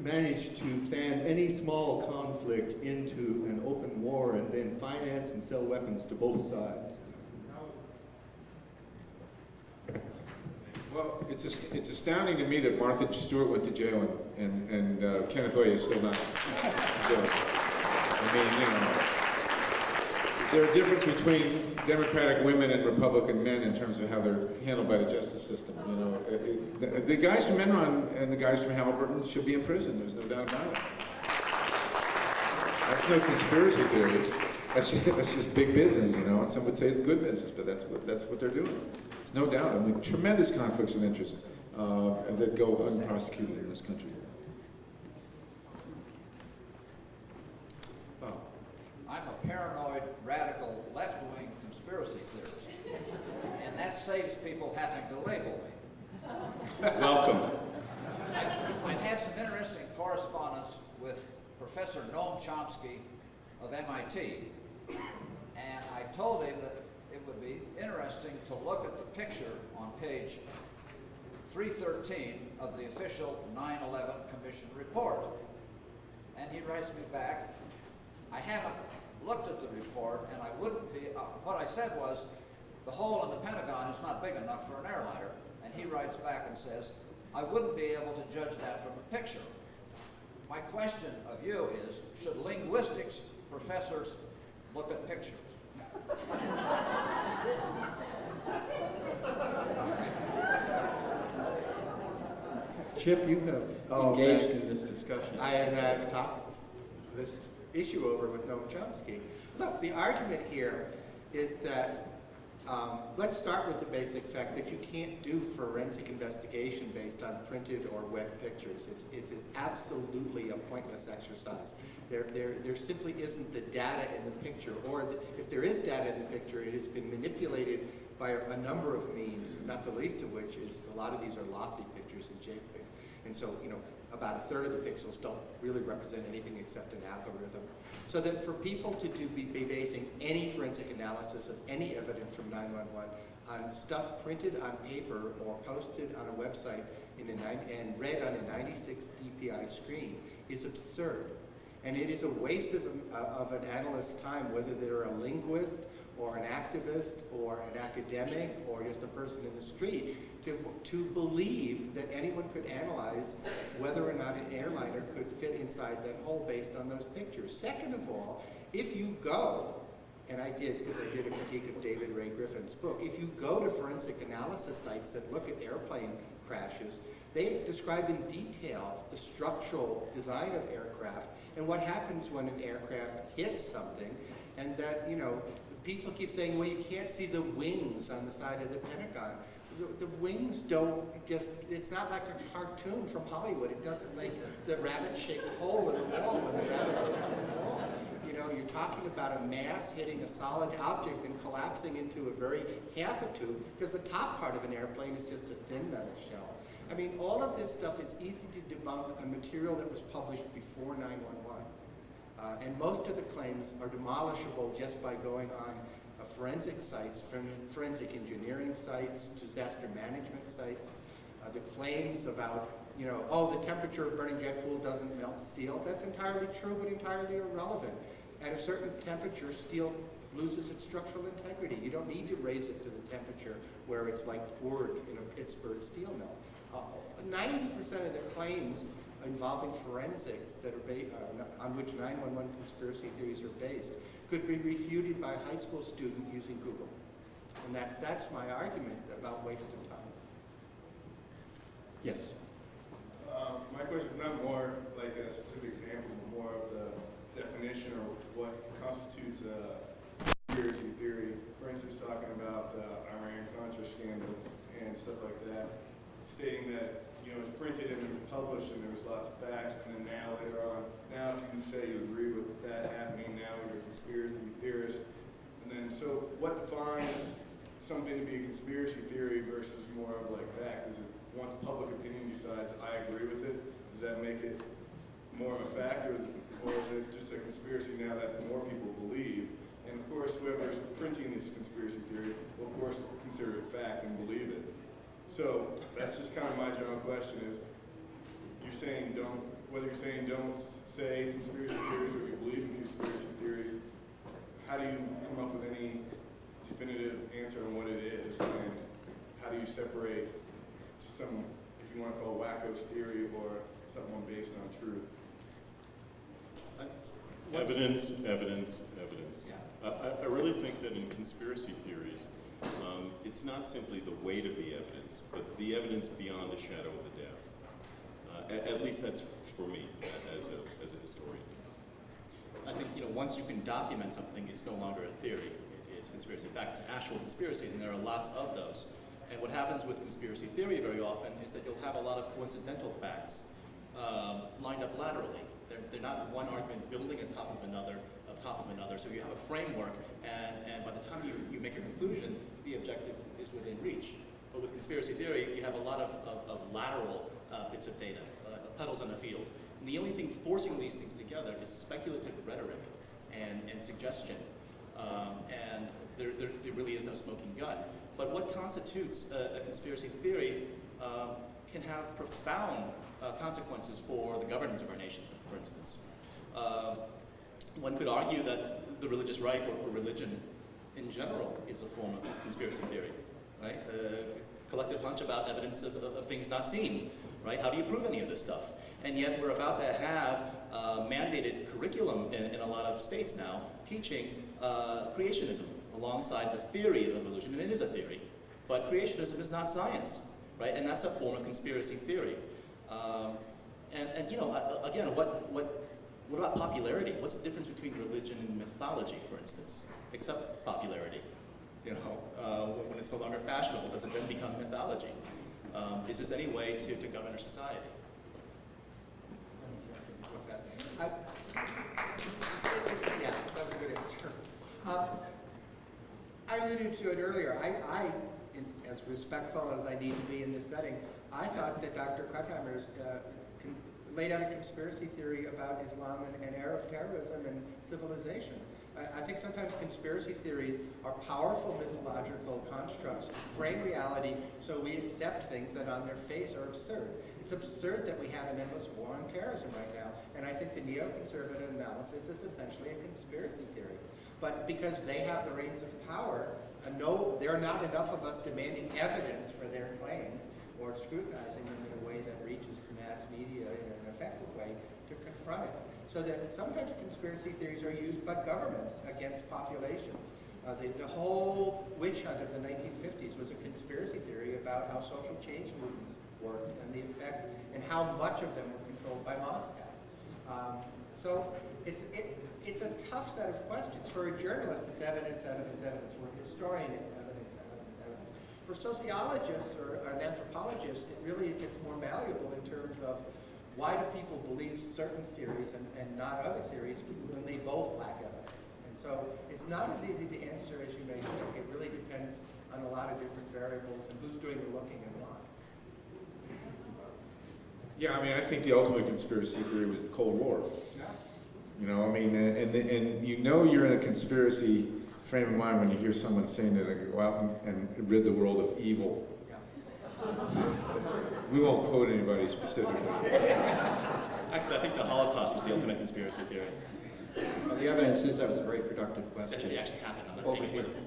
manage to fan any small conflict into an open war and then finance and sell weapons to both sides. Well, it's astounding to me that Martha Stewart went to jail and Kenneth Oye is still not in jail. I mean, you know, is there a difference between Democratic women and Republican men in terms of how they're handled by the justice system? You know, the guys from Enron and the guys from Halliburton should be in prison. There's no doubt about it. That's no conspiracy theory. That's just big business, you know. And some would say it's good business, but that's what they're doing. There's no doubt. I mean, tremendous conflicts of interest that go unprosecuted in this country. I'm a paranoid, radical, left-wing conspiracy theorist, and that saves people having to label me. Welcome. I've had some interesting correspondence with Professor Noam Chomsky of MIT, and I told him that it would be interesting to look at the picture on page 313 of the official 9/11 Commission report. And he writes me back, I haven't looked at the report, and I wouldn't be, what I said was, the hole in the Pentagon is not big enough for an airliner. And he writes back and says, I wouldn't be able to judge that from the picture. My question of you is, should linguistics professors look at pictures? Chip, you have engaged in this discussion. I've talked this issue over with Noam Chomsky. Look, the argument here is that, let's start with the basic fact that you can't do forensic investigation based on printed or web pictures. It's absolutely a pointless exercise. There simply isn't the data in the picture, or if there is data in the picture, it has been manipulated by a number of means, not the least of which is a lot of these are lossy pictures in JPEG. And so, you know, about a third of the pixels don't really represent anything except an algorithm. So that for people to be basing any forensic analysis of any evidence from 9/11 on stuff printed on paper or posted on a website and read on a 96 dpi screen is absurd. And it is a waste of an analyst's time, whether they're a linguist or an activist or an academic or just a person in the street, to believe that anyone could analyze whether or not an airliner could fit inside that hole based on those pictures. Second of all, if you go, and I did because I did a critique of David Ray Griffin's book, if you go to forensic analysis sites that look at airplane crashes, they describe in detail the structural design of aircraft and what happens when an aircraft hits something, and that, you know, people keep saying, well, you can't see the wings on the side of the Pentagon. The wings don't just, it's not like a cartoon from Hollywood. It doesn't make the rabbit-shaped hole in the wall when the rabbit goes through the wall. You know, you're talking about a mass hitting a solid object and collapsing into a very half a tube, because the top part of an airplane is just a thin metal shell. I mean, all of this stuff is easy to debunk on material that was published before 9/11. And most of the claims are demolishable just by going on forensic sites, forensic engineering sites, disaster management sites. The claims about, you know, oh, the temperature of burning jet fuel doesn't melt steel. That's entirely true, but entirely irrelevant. At a certain temperature, steel loses its structural integrity. You don't need to raise it to the temperature where it's like poured in a Pittsburgh steel mill. 90% of the claims involving forensics that are on which 9/11 conspiracy theories are based could be refuted by a high school student using Google. And that's my argument about wasting time. Yes? My question is not more like a specific example, but more of the definition or what constitutes a conspiracy theory. For instance, talking about the Iran-Contra scandal and stuff like that, stating that, you know, it was printed and it was published and there was lots of facts, and then now later on, now if you say you agree with that happening, now you're a conspiracy theorist. And then, so what defines something to be a conspiracy theory versus more of like fact? Is it once public opinion decides I agree with it, does that make it more of a fact, or is it just a conspiracy now that more people believe? And of course, whoever's printing this conspiracy theory will of course consider it fact and believe it. So that's just kind of my general question is, you're saying whether you're saying don't say conspiracy theories or you believe in conspiracy theories, how do you come up with any definitive answer on what it is, and how do you separate some, if you want to call it wacko's theory, or something based on truth? Evidence, evidence, evidence. Yeah. I really think that in conspiracy theories, it's not simply the weight of the evidence, but the evidence beyond a shadow of a doubt. At least that's for me as a historian. I think, you know, once you can document something, it's no longer a theory. It's a conspiracy. In fact, it's actual conspiracies, and there are lots of those. And what happens with conspiracy theory very often is that you'll have a lot of coincidental facts lined up laterally. They're not one argument building on top of another, So you have a framework, and by the time you make a conclusion, the objective is within reach. But with conspiracy theory, you have a lot of lateral bits of data, puddles on the field. And the only thing forcing these things together is speculative rhetoric and suggestion. And there really is no smoking gun. But what constitutes a conspiracy theory can have profound consequences for the governance of our nation, for instance. One could argue that the religious right or religion in general is a form of conspiracy theory, right? Collective hunch about evidence of things not seen, right? How do you prove any of this stuff? And yet we're about to have mandated curriculum in a lot of states now teaching creationism alongside the theory of evolution, and it is a theory. But creationism is not science, right? And that's a form of conspiracy theory. And you know, again, what about popularity? What's the difference between religion and mythology, for instance? Except popularity. You know, when it's no longer fashionable, does it then become mythology? Is this any way to govern our society? Yeah, that was a good answer. I alluded to it earlier. I, as respectful as I need to be in this setting, I thought that Dr. Kretheimer's laid out a conspiracy theory about Islam and Arab terrorism and civilization. I think sometimes conspiracy theories are powerful mythological constructs, frame reality, so we accept things that on their face are absurd. It's absurd that we have an endless war on terrorism right now, and I think the neoconservative analysis is essentially a conspiracy theory. But because they have the reins of power, no, there are not enough of us demanding evidence for their claims or scrutinizing them in a way that reaches the mass media in an effective way to confront it. So that sometimes conspiracy theories are used by governments against populations. The whole witch hunt of the 1950s was a conspiracy theory about how social change movements worked and the effect and how much of them were controlled by Moscow. So it's a tough set of questions. For a journalist, it's evidence, evidence, evidence. For a historian, it's evidence, evidence, evidence. For sociologists or an anthropologist, it really gets more malleable in terms of why do people believe certain theories and not other theories when they both lack evidence. And so it's not as easy to answer as you may think. It really depends on a lot of different variables and who's doing the looking and why. Yeah, I mean, I think the ultimate conspiracy theory was the Cold War. Yeah. You know, I mean, and you know you're in a conspiracy frame of mind when you hear someone saying that they go out and rid the world of evil. Yeah. We won't quote anybody specifically. Actually, I think the Holocaust was the ultimate conspiracy theory. Well, the evidence is that was a very productive question. That it actually happened. I'm not Over saying it here. wasn't.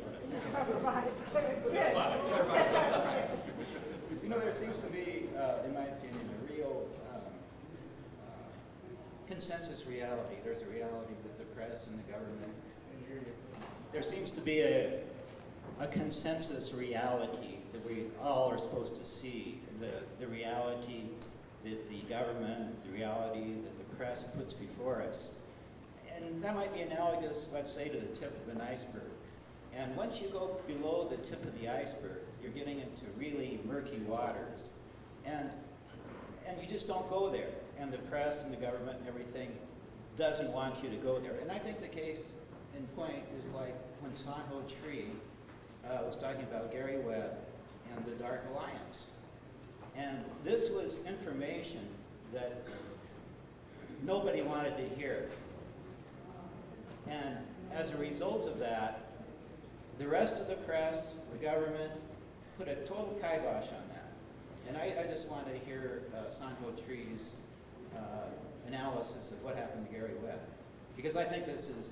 You know, there seems to be, in my opinion, a real consensus reality. There's a reality that the press and the government. There seems to be a consensus reality that we all are supposed to see. The reality that the government, the reality that the press puts before us. And that might be analogous, let's say, to the tip of an iceberg. And once you go below the tip of the iceberg, you're getting into really murky waters. And you just don't go there. And the press and the government and everything doesn't want you to go there. And I think the case in point is like when Sanho was talking about Gary Webb and the Dark Alliance. And this was information that nobody wanted to hear. And as a result of that, the rest of the press, the government, put a total kibosh on that. And I just want to hear Sanho Tree's analysis of what happened to Gary Webb. Because I think this is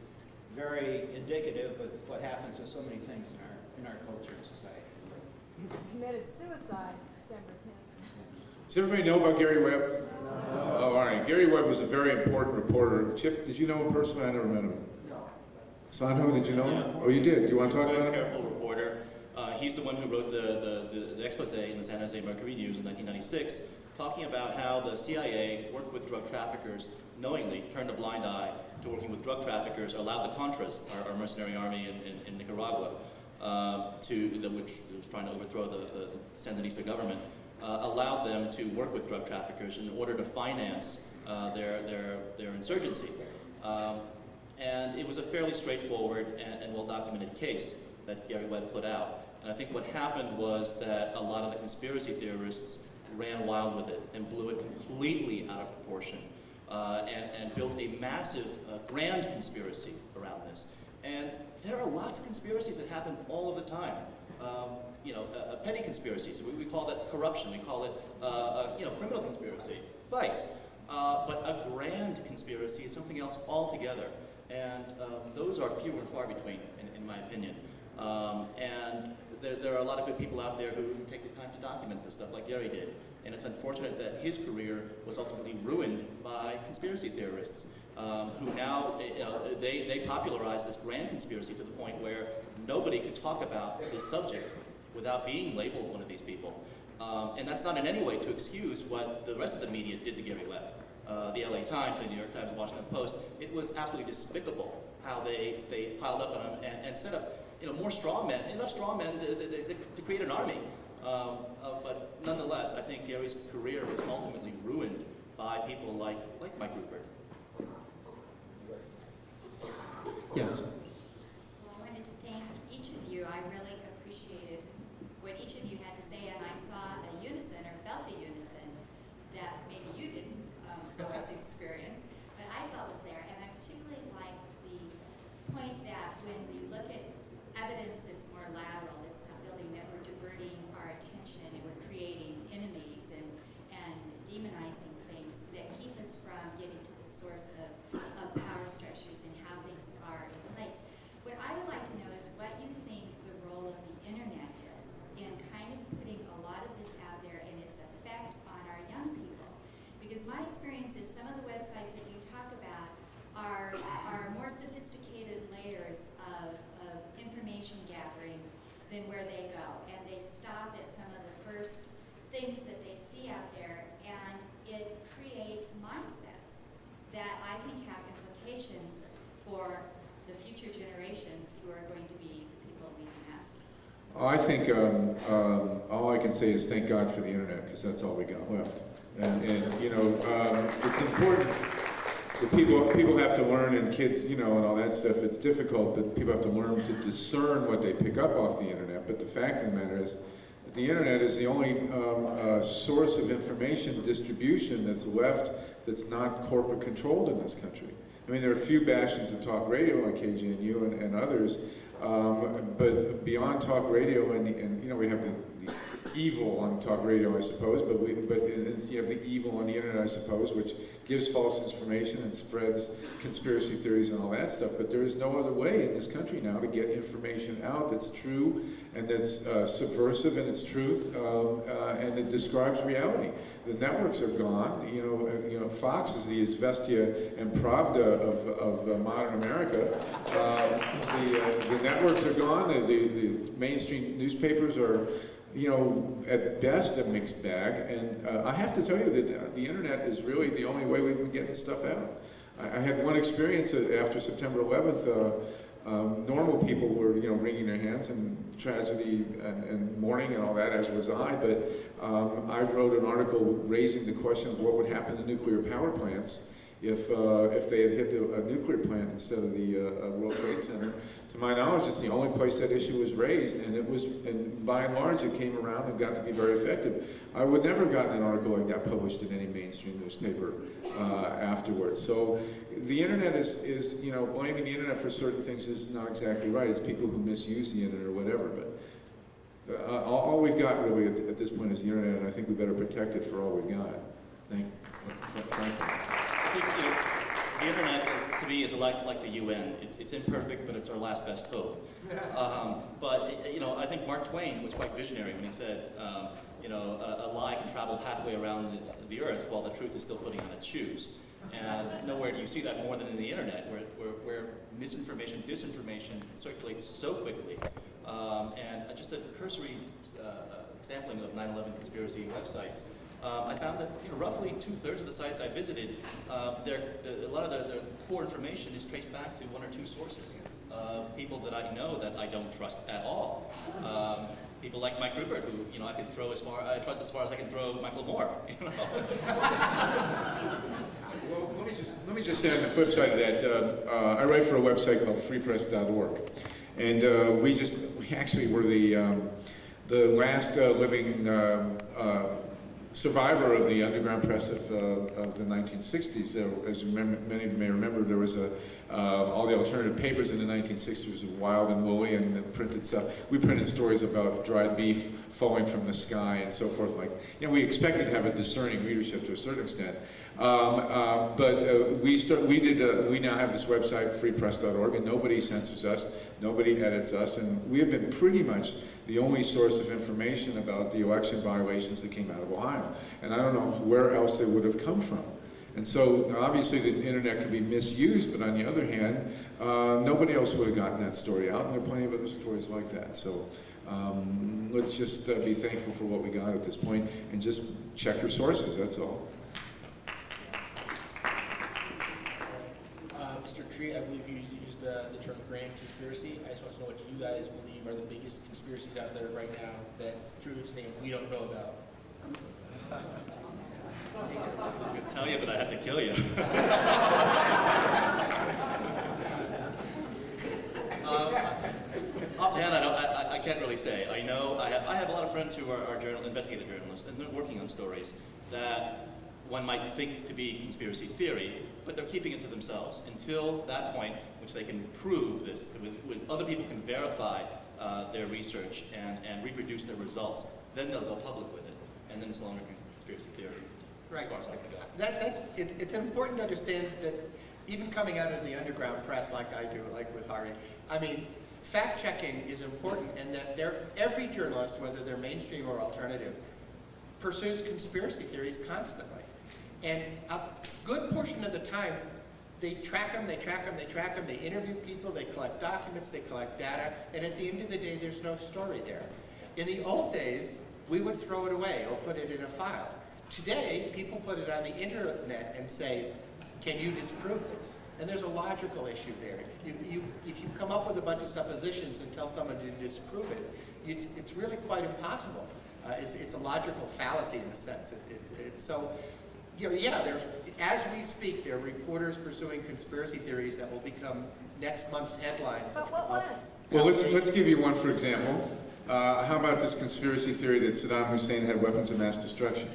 very indicative of what happens with so many things in our culture and society. He committed suicide December 10th. Does everybody know about Gary Webb? Oh, all right. Gary Webb was a very important reporter. Chip, did you know him personally? I never met him. No. Sanho, did you know him? Oh, you did. Do you want to talk about him? Careful reporter. He's the one who wrote the expose in the San Jose Mercury News in 1996, talking about how the CIA worked with drug traffickers, knowingly turned a blind eye to working with drug traffickers, allowed the Contras, our mercenary army in Nicaragua, which was trying to overthrow the Sandinista government, allowed them to work with drug traffickers in order to finance their insurgency. And it was a fairly straightforward and well-documented case that Gary Webb put out. And I think what happened was that a lot of the conspiracy theorists ran wild with it and blew it completely out of proportion and built a massive grand conspiracy around this. And there are lots of conspiracies that happen all of the time. Petty conspiracies. We call that corruption. We call it, criminal conspiracy, vice. But a grand conspiracy is something else altogether. And those are few and far between, in my opinion. And there are a lot of good people out there who take the time to document this stuff like Gary did. And it's unfortunate that his career was ultimately ruined by conspiracy theorists who now, they popularized this grand conspiracy to the point where nobody could talk about this subject without being labeled one of these people. And that's not in any way to excuse what the rest of the media did to Gary Webb. The LA Times, the New York Times, the Washington Post, it was absolutely despicable how they piled up on him and set up more strongmen, enough strongmen to create an army. But nonetheless, I think Gary's career was ultimately ruined by people like Mike Rupert. Yes. Well, I wanted to thank each of you. I really appreciated what each of you had to say, and I saw a unison, or felt a unison, that maybe you didn't always experience, but I felt was there. And I particularly like the point that when we look at evidence that's more lateral, it's not building, that we're diverting our attention and we're creating enemies and demonizing things that keep us from getting to the source of power structures and how things are in place. What I would like to know is what you think the role of the internet is in kind of putting a lot of this out there and its effect on our young people. Because my experience is some of the websites that you talk about are more sophisticated layers of information gathering than where they go. And they stop at some of the first things that they see out there, and it creates mindsets that I think have implications for I think all I can say is thank God for the internet, because that's all we got left. And you know, it's important that people have to learn, and kids, you know, and all that stuff. It's difficult, but people have to learn to discern what they pick up off the internet. But the fact of the matter is that the internet is the only source of information distribution that's left that's not corporate controlled in this country. I mean, there are a few bastions of talk radio like KGNU and others, but beyond talk radio, and you know, we have the evil on talk radio, I suppose, but you have the evil on the internet, I suppose, which gives false information and spreads conspiracy theories and all that stuff. But there is no other way in this country now to get information out that's true and that's subversive in its truth, and it describes reality. The networks are gone. You know, Fox is the Izvestia and Pravda of modern America. The networks are gone. The mainstream newspapers are, you know, at best a mixed bag. And I have to tell you that the internet is really the only way we've been getting stuff out. I had one experience after September 11th. Normal people were, you know, wringing their hands and tragedy and mourning and all that, as was I. But I wrote an article raising the question of what would happen to nuclear power plants if they had hit a nuclear plant instead of the World Trade Center. To my knowledge, it's the only place that issue was raised, and by and large, it came around and got to be very effective. I would never have gotten an article like that published in any mainstream newspaper afterwards. So the internet is, you know, blaming the internet for certain things is not exactly right. It's people who misuse the internet or whatever. But all we've got really at this point is the internet, and I think we better protect it for all we've got. Thank you. I think, you know, the internet, to me, is like the UN. It's imperfect, but it's our last best hope. But, you know, I think Mark Twain was quite visionary when he said, you know, a lie can travel halfway around the earth while the truth is still putting on its shoes. And nowhere do you see that more than in the internet, where misinformation, disinformation circulates so quickly. And just a cursory sampling of 9/11 conspiracy websites, I found that, you know, roughly 2/3 of the sites I visited, a lot of their core information is traced back to one or two sources. People that I know that I don't trust at all. People like Mike Rupert, who, you know, I trust as far as I can throw Michael Moore. You know? Well, let me just say on the flip side of that, I write for a website called freepress.org, and we actually were the last living survivor of the underground press of the 1960s. As many of you may remember, there was all the alternative papers in the 1960s were Wild and Woolly, and printed stuff. We printed stories about dried beef falling from the sky and so forth. Like, you know, we expected to have a discerning readership to a certain extent. But we now have this website, freepress.org, and nobody censors us, nobody edits us, and we have been pretty much the only source of information about the election violations that came out of Ohio. And I don't know where else they would have come from. And so obviously the internet can be misused, but on the other hand, nobody else would have gotten that story out, and there are plenty of other stories like that. So let's just be thankful for what we got at this point, and just check your sources, that's all. Mr. Tree, I believe you used the term grand conspiracy. I just want to know what you guys believe are the biggest conspiracies out there right now that Drew is saying we don't know about. I could tell you, but I have to kill you. Offhand, I can't really say. I know I have a lot of friends who are investigative journalists, and they're working on stories that one might think to be conspiracy theory, but they're keeping it to themselves until that point, which they can prove this, when other people can verify their research and reproduce their results. Then they'll go public with it, and then it's no longer conspiracy theory. Right. It's important to understand that even coming out of the underground press like I do, like with Harvey, I mean, fact-checking is important, and that every journalist, whether they're mainstream or alternative, pursues conspiracy theories constantly. And a good portion of the time, they track them, they interview people, they collect documents, they collect data, and at the end of the day, there's no story there. In the old days, we would throw it away or put it in a file. Today, people put it on the internet and say, can you disprove this? And there's a logical issue there. If you come up with a bunch of suppositions and tell someone to disprove it, it's really quite impossible. It's a logical fallacy in a sense. So, you know, yeah, as we speak, there are reporters pursuing conspiracy theories that will become next month's headlines. Well, let's give you one for example. How about this conspiracy theory that Saddam Hussein had weapons of mass destruction?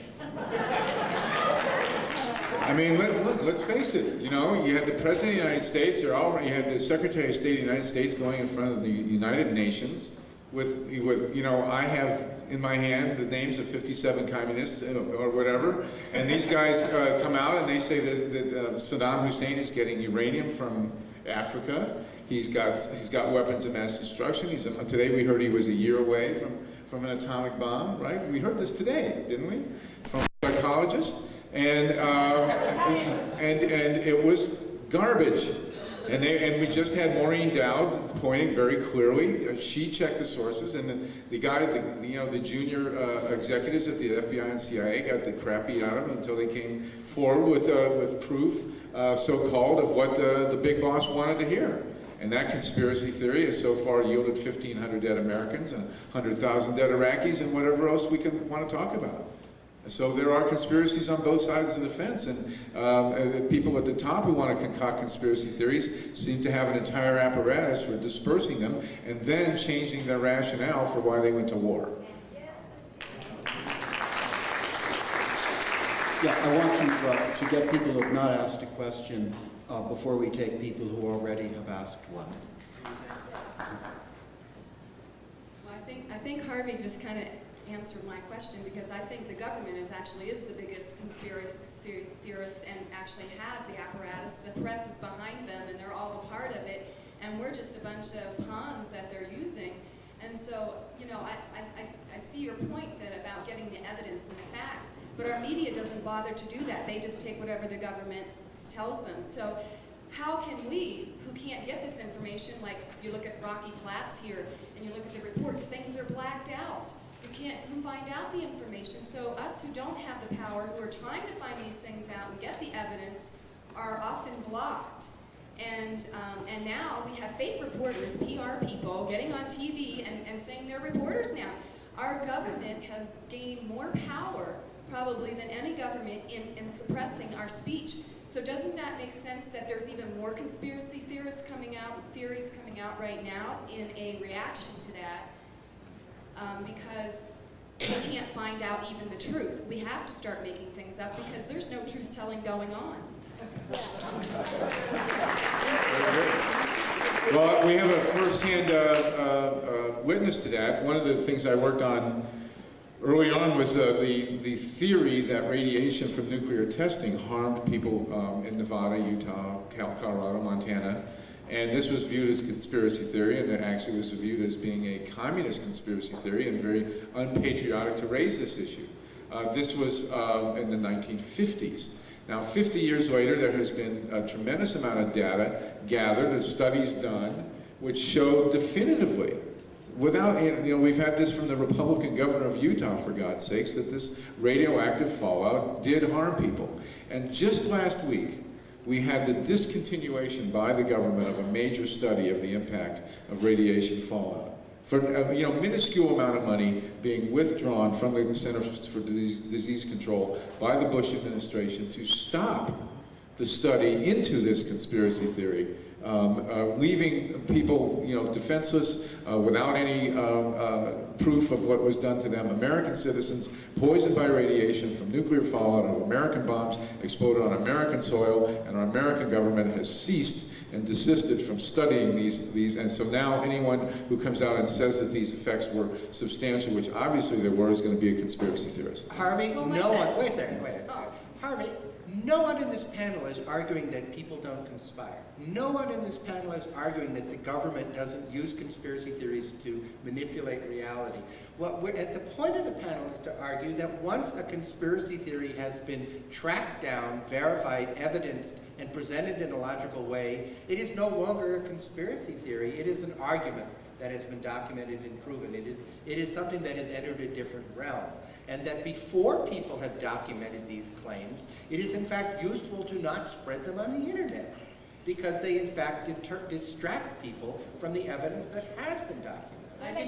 I mean, let's face it. You know, you had the President of the United States, you had the Secretary of State of the United States going in front of the United Nations with you know, I have in my hand the names of 57 communists or whatever, and these guys come out and they say that Saddam Hussein is getting uranium from Africa. He's got weapons of mass destruction. Today we heard he was a year away from an atomic bomb, right? We heard this today, didn't we? From a psychologist. And it was garbage. And we just had Maureen Dowd pointing very clearly. She checked the sources, and the guy, the junior executives at the FBI and CIA got the crap beat out of them until they came forward with proof, so-called, of what the big boss wanted to hear. And that conspiracy theory has so far yielded 1,500 dead Americans and 100,000 dead Iraqis and whatever else we want to talk about. So there are conspiracies on both sides of the fence, and people at the top who want to concoct conspiracy theories seem to have an entire apparatus for dispersing them and then changing their rationale for why they went to war. Yeah, I want to get people who have not asked a question before we take people who already have asked one. Well, I think Harvey just kind of answered my question, because I think the government actually is the biggest conspiracy theorist and actually has the apparatus. The press is behind them and they're all a part of it, and we're just a bunch of pawns that they're using. And so, you know, I see your point about getting the evidence and the facts, but our media doesn't bother to do that. They just take whatever the government tells them. So how can we, who can't get this information, like you look at Rocky Flats here and you look at the reports, things are blacked out. You can't find out the information. So us who don't have the power, who are trying to find these things out and get the evidence, are often blocked. And now we have fake reporters, PR people, getting on TV and saying they're reporters now. Our government has gained more power probably than any government in suppressing our speech. So doesn't that make sense that there's even more conspiracy theories coming out right now in a reaction to that? Because we can't find out even the truth. We have to start making things up because there's no truth-telling going on. Well, we have a first-hand witness to that. One of the things I worked on early on was the theory that radiation from nuclear testing harmed people in Nevada, Utah, Colorado, Montana. And this was viewed as conspiracy theory, and it actually was viewed as being a communist conspiracy theory and very unpatriotic to raise this issue. This was in the 1950s. Now, 50 years later, there has been a tremendous amount of data gathered and studies done which show definitively, without, you know, we've had this from the Republican governor of Utah, for God's sakes, that this radioactive fallout did harm people. And just last week, we had the discontinuation by the government of a major study of the impact of radiation fallout. For you know, minuscule amount of money being withdrawn from the Centers for Disease Control by the Bush administration to stop the study into this conspiracy theory, leaving people, you know, defenseless, without any proof of what was done to them. American citizens poisoned by radiation from nuclear fallout of American bombs exploded on American soil, and our American government has ceased and desisted from studying these, and so now anyone who comes out and says that these effects were substantial, which obviously there were, is going to be a conspiracy theorist. Harvey, wait a second. Harvey, no one in this panel is arguing that people don't conspire. No one in this panel is arguing that the government doesn't use conspiracy theories to manipulate reality. At the point of the panel is to argue that once a conspiracy theory has been tracked down, verified, evidenced, and presented in a logical way, it is no longer a conspiracy theory. It is an argument that has been documented and proven. It is something that has entered a different realm. And that before people have documented these claims, it is in fact useful to not spread them on the internet, because they in fact distract people from the evidence that has been documented.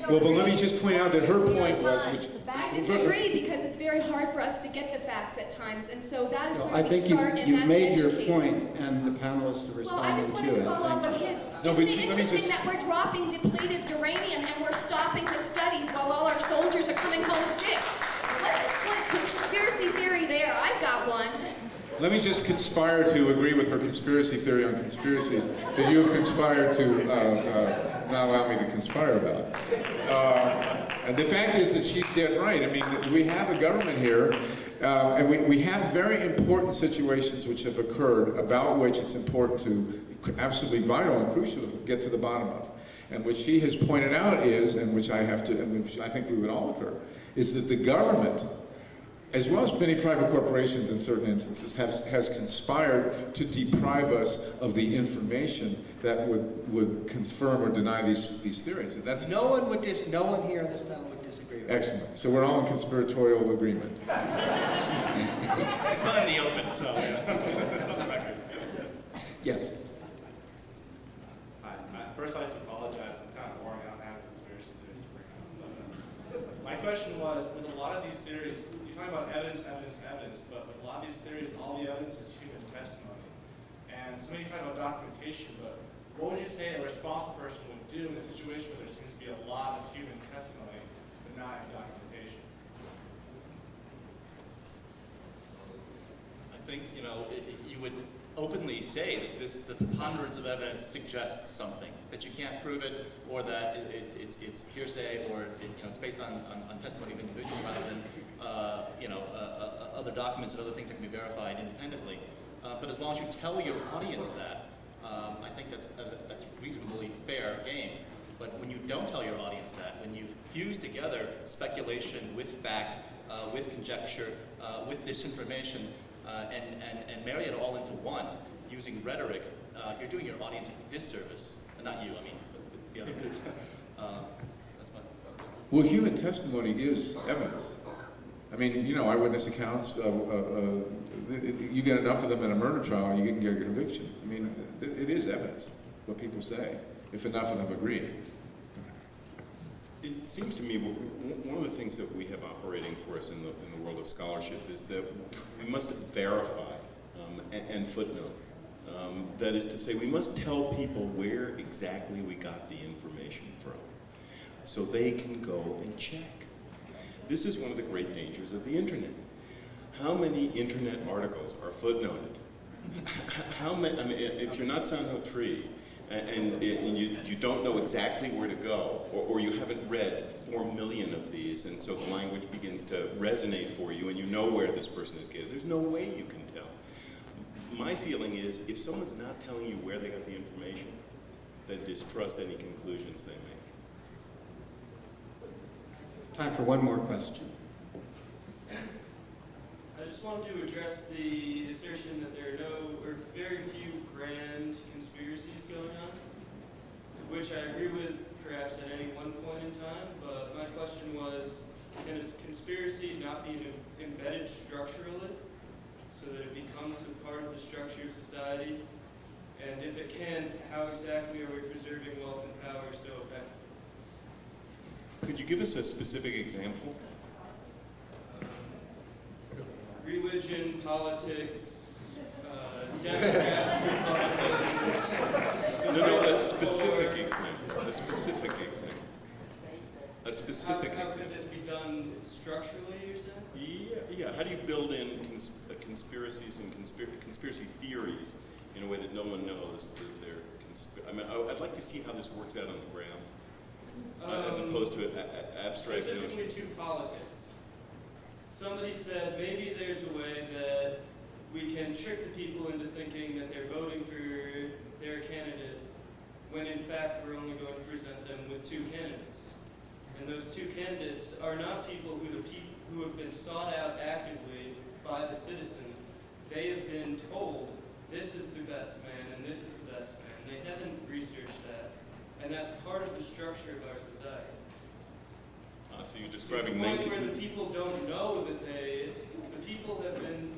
Well, but let me just point out that her point was, which, I disagree because it's very hard for us to get the facts at times, and so that is where I we think start, and you've that's made your educating. point, and the panelists are Well, I just responding wanted to to it. follow up on his. No, but Isn't it let me interesting just- that we're dropping depleted uranium and we're stopping the studies while all our soldiers are coming home sick? What conspiracy theory there? I've got one. let me just conspire to agree with her conspiracy theory on conspiracies that you have conspired to not allow me to conspire about. And the fact is that she's dead right. I mean, we have a government here, and we have very important situations which have occurred about which it's important to, absolutely vital and crucial to get to the bottom of. And what she has pointed out is, and which I have to, and which I think we would all occur, is that the government, as well as many private corporations in certain instances, has conspired to deprive us of the information that would confirm or deny these theories. And that's No one here in this panel would disagree with that. excellent. So we're all in conspiratorial agreement. It's not in the open, so it's on the record. Yes. First, I'd like to apologize. I'm kind of worn out having conspiracy theories to bring up. But, my question was, with a lot of these theories, you're talking about evidence, but with a lot of these theories, all the evidence is human testimony. And so many talk about documentation, but what would you say a responsible person would do in a situation where there seems to be a lot of human testimony, but not any documentation? I think, you know, you would openly say that the preponderance of evidence suggests something, that you can't prove it, or that it's hearsay, or it's based on testimony of individuals rather than other documents and other things that can be verified independently. But as long as you tell your audience that, I think that's reasonably fair game. But when you don't tell your audience that, when you fuse together speculation with fact, with conjecture, with disinformation, and marry it all into one, using rhetoric, you're doing your audience a disservice. Not you, I mean, but the other group. That's my... Well, human testimony is evidence. I mean, you know, eyewitness accounts, you get enough of them in a murder trial, you can get a conviction. I mean, it is evidence, what people say, if enough of them agree. It seems to me one of the things that we have operating for us in the world of scholarship is that we must verify and footnote. That is to say, we must tell people where exactly we got the information from, so they can go and check. This is one of the great dangers of the internet. How many internet articles are footnoted? How many? I mean, if you're not Sanho 3, and you don't know exactly where to go, or you haven't read 4 million of these, and so the language begins to resonate for you, and you know where this person is getting, there's no way you can tell. My feeling is, if someone's not telling you where they got the information, then distrust any conclusions they make. Time for one more question. I just wanted to address the assertion that there are very few grand conspiracies going on, which I agree with perhaps at any one point in time, but my question was, can a conspiracy not be embedded structurally so that it becomes a part of the structure of society? And if it can, how exactly are we preserving wealth and power so effectively? Could you give us a specific example? Religion, politics, Democrats, Republicans. No, a specific example. A specific example. A specific example. How could this be done structurally, you're saying? Yeah. How do you build in conspiracies and conspiracy theories in a way that no one knows that they're I mean, I'd like to see how this works out on the ground, as opposed to abstract notions. Specifically to politics. Somebody said maybe there's a way that we can trick the people into thinking that they're voting for their candidate when in fact we're only going to present them with 2 candidates. And those 2 candidates are not people who have been sought out actively by the citizens. They have been told this is the best man and this is the best man. They haven't researched that. And that's part of the structure of our society. So you're describing to the point where the people don't know that the people have been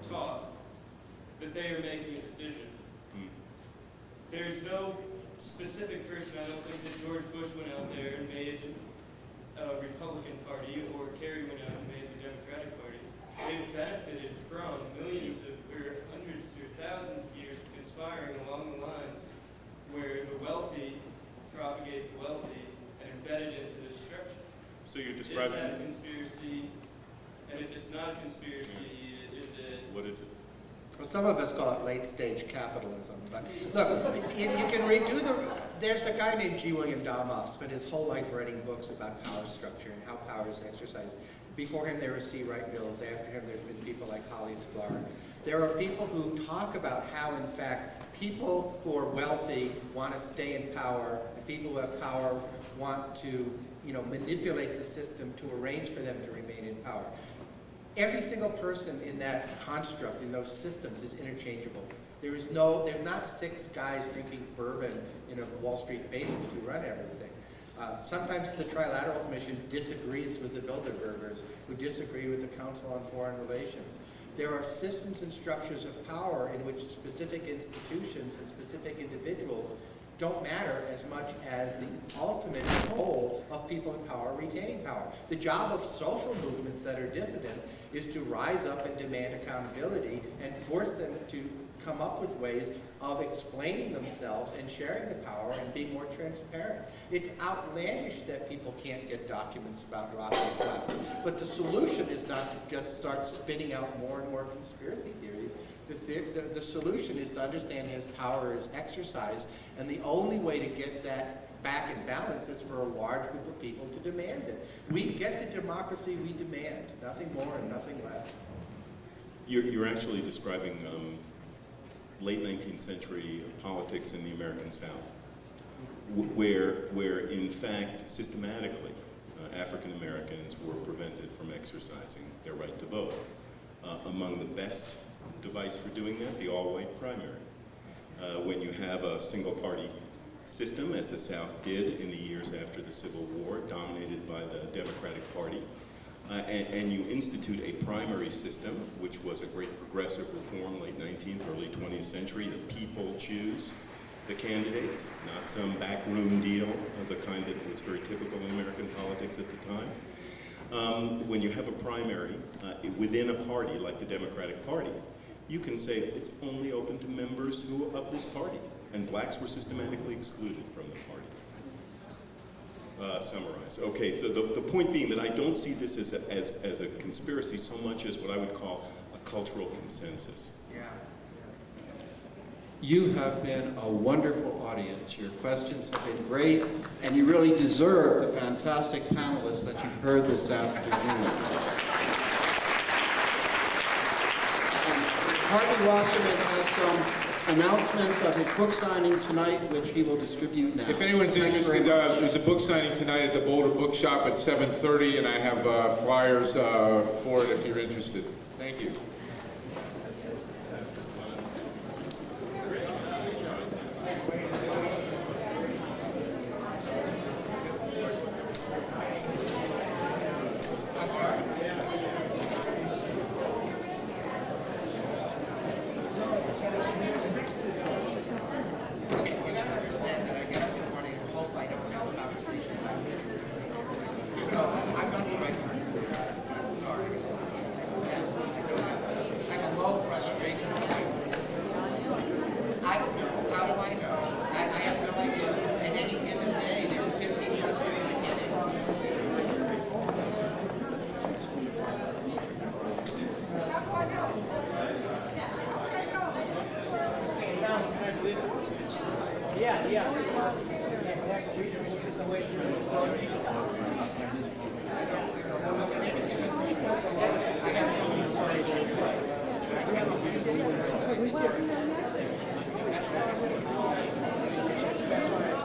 taught that they are making a decision. There's no specific person, I don't think that George Bush went out there and that a conspiracy? And if it's not a conspiracy, is it? What is it? Well, some of us call it late-stage capitalism, but look, you can redo there's a guy named G. William Domhoff, spent his whole life writing books about power structure and how power is exercised. Before him, there was C. Wright Mills. After him, there's been people like Holly Sklar. There are people who talk about how, in fact, people who are wealthy want to stay in power, and people who have power want to, manipulate the system to arrange for them to remain in power. Every single person in that construct, in those systems, is interchangeable. There's not 6 guys drinking bourbon in a Wall Street basement who run everything. Sometimes the Trilateral Commission disagrees with the Bilderbergers, who disagree with the Council on Foreign Relations. There are systems and structures of power in which specific institutions and specific individuals don't matter as much as the ultimate goal of people in power retaining power. The job of social movements that are dissident is to rise up and demand accountability and force them to come up with ways of explaining themselves and sharing the power and being more transparent. It's outlandish that people can't get documents about rocket collapse. But the solution is not to just start spitting out more and more conspiracy theories. The solution is to understand as power is exercised, and the only way to get that back in balance is for a large group of people to demand it. We get the democracy we demand, nothing more and nothing less. You're actually describing late 19th century politics in the American South, where in fact, systematically, African Americans were prevented from exercising their right to vote. Among the best device for doing that, the all-white primary. When you have a single-party system, as the South did in the years after the Civil War, dominated by the Democratic Party, and you institute a primary system, which was a great progressive reform, late 19th, early 20th century. The people choose the candidates, not some backroom deal of the kind that was very typical in American politics at the time. When you have a primary within a party like the Democratic Party, you can say it's only open to members of this party, and blacks were systematically excluded from the party. Summarize. Okay, so the point being that I don't see this as a conspiracy so much as what I would call a cultural consensus. Yeah. You have been a wonderful audience. Your questions have been great, and you really deserve the fantastic panelists that you've heard this afternoon. Harvey Wasserman has some announcements of his book signing tonight, which he will distribute now. If anyone's interested, there's a book signing tonight at the Boulder Bookshop at 7:30, and I have flyers for it if you're interested. Thank you.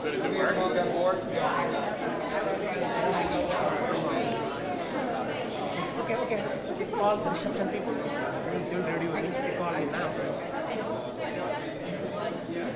So does it work? Okay. Call some people. You're ready with me. Call me now. Yeah.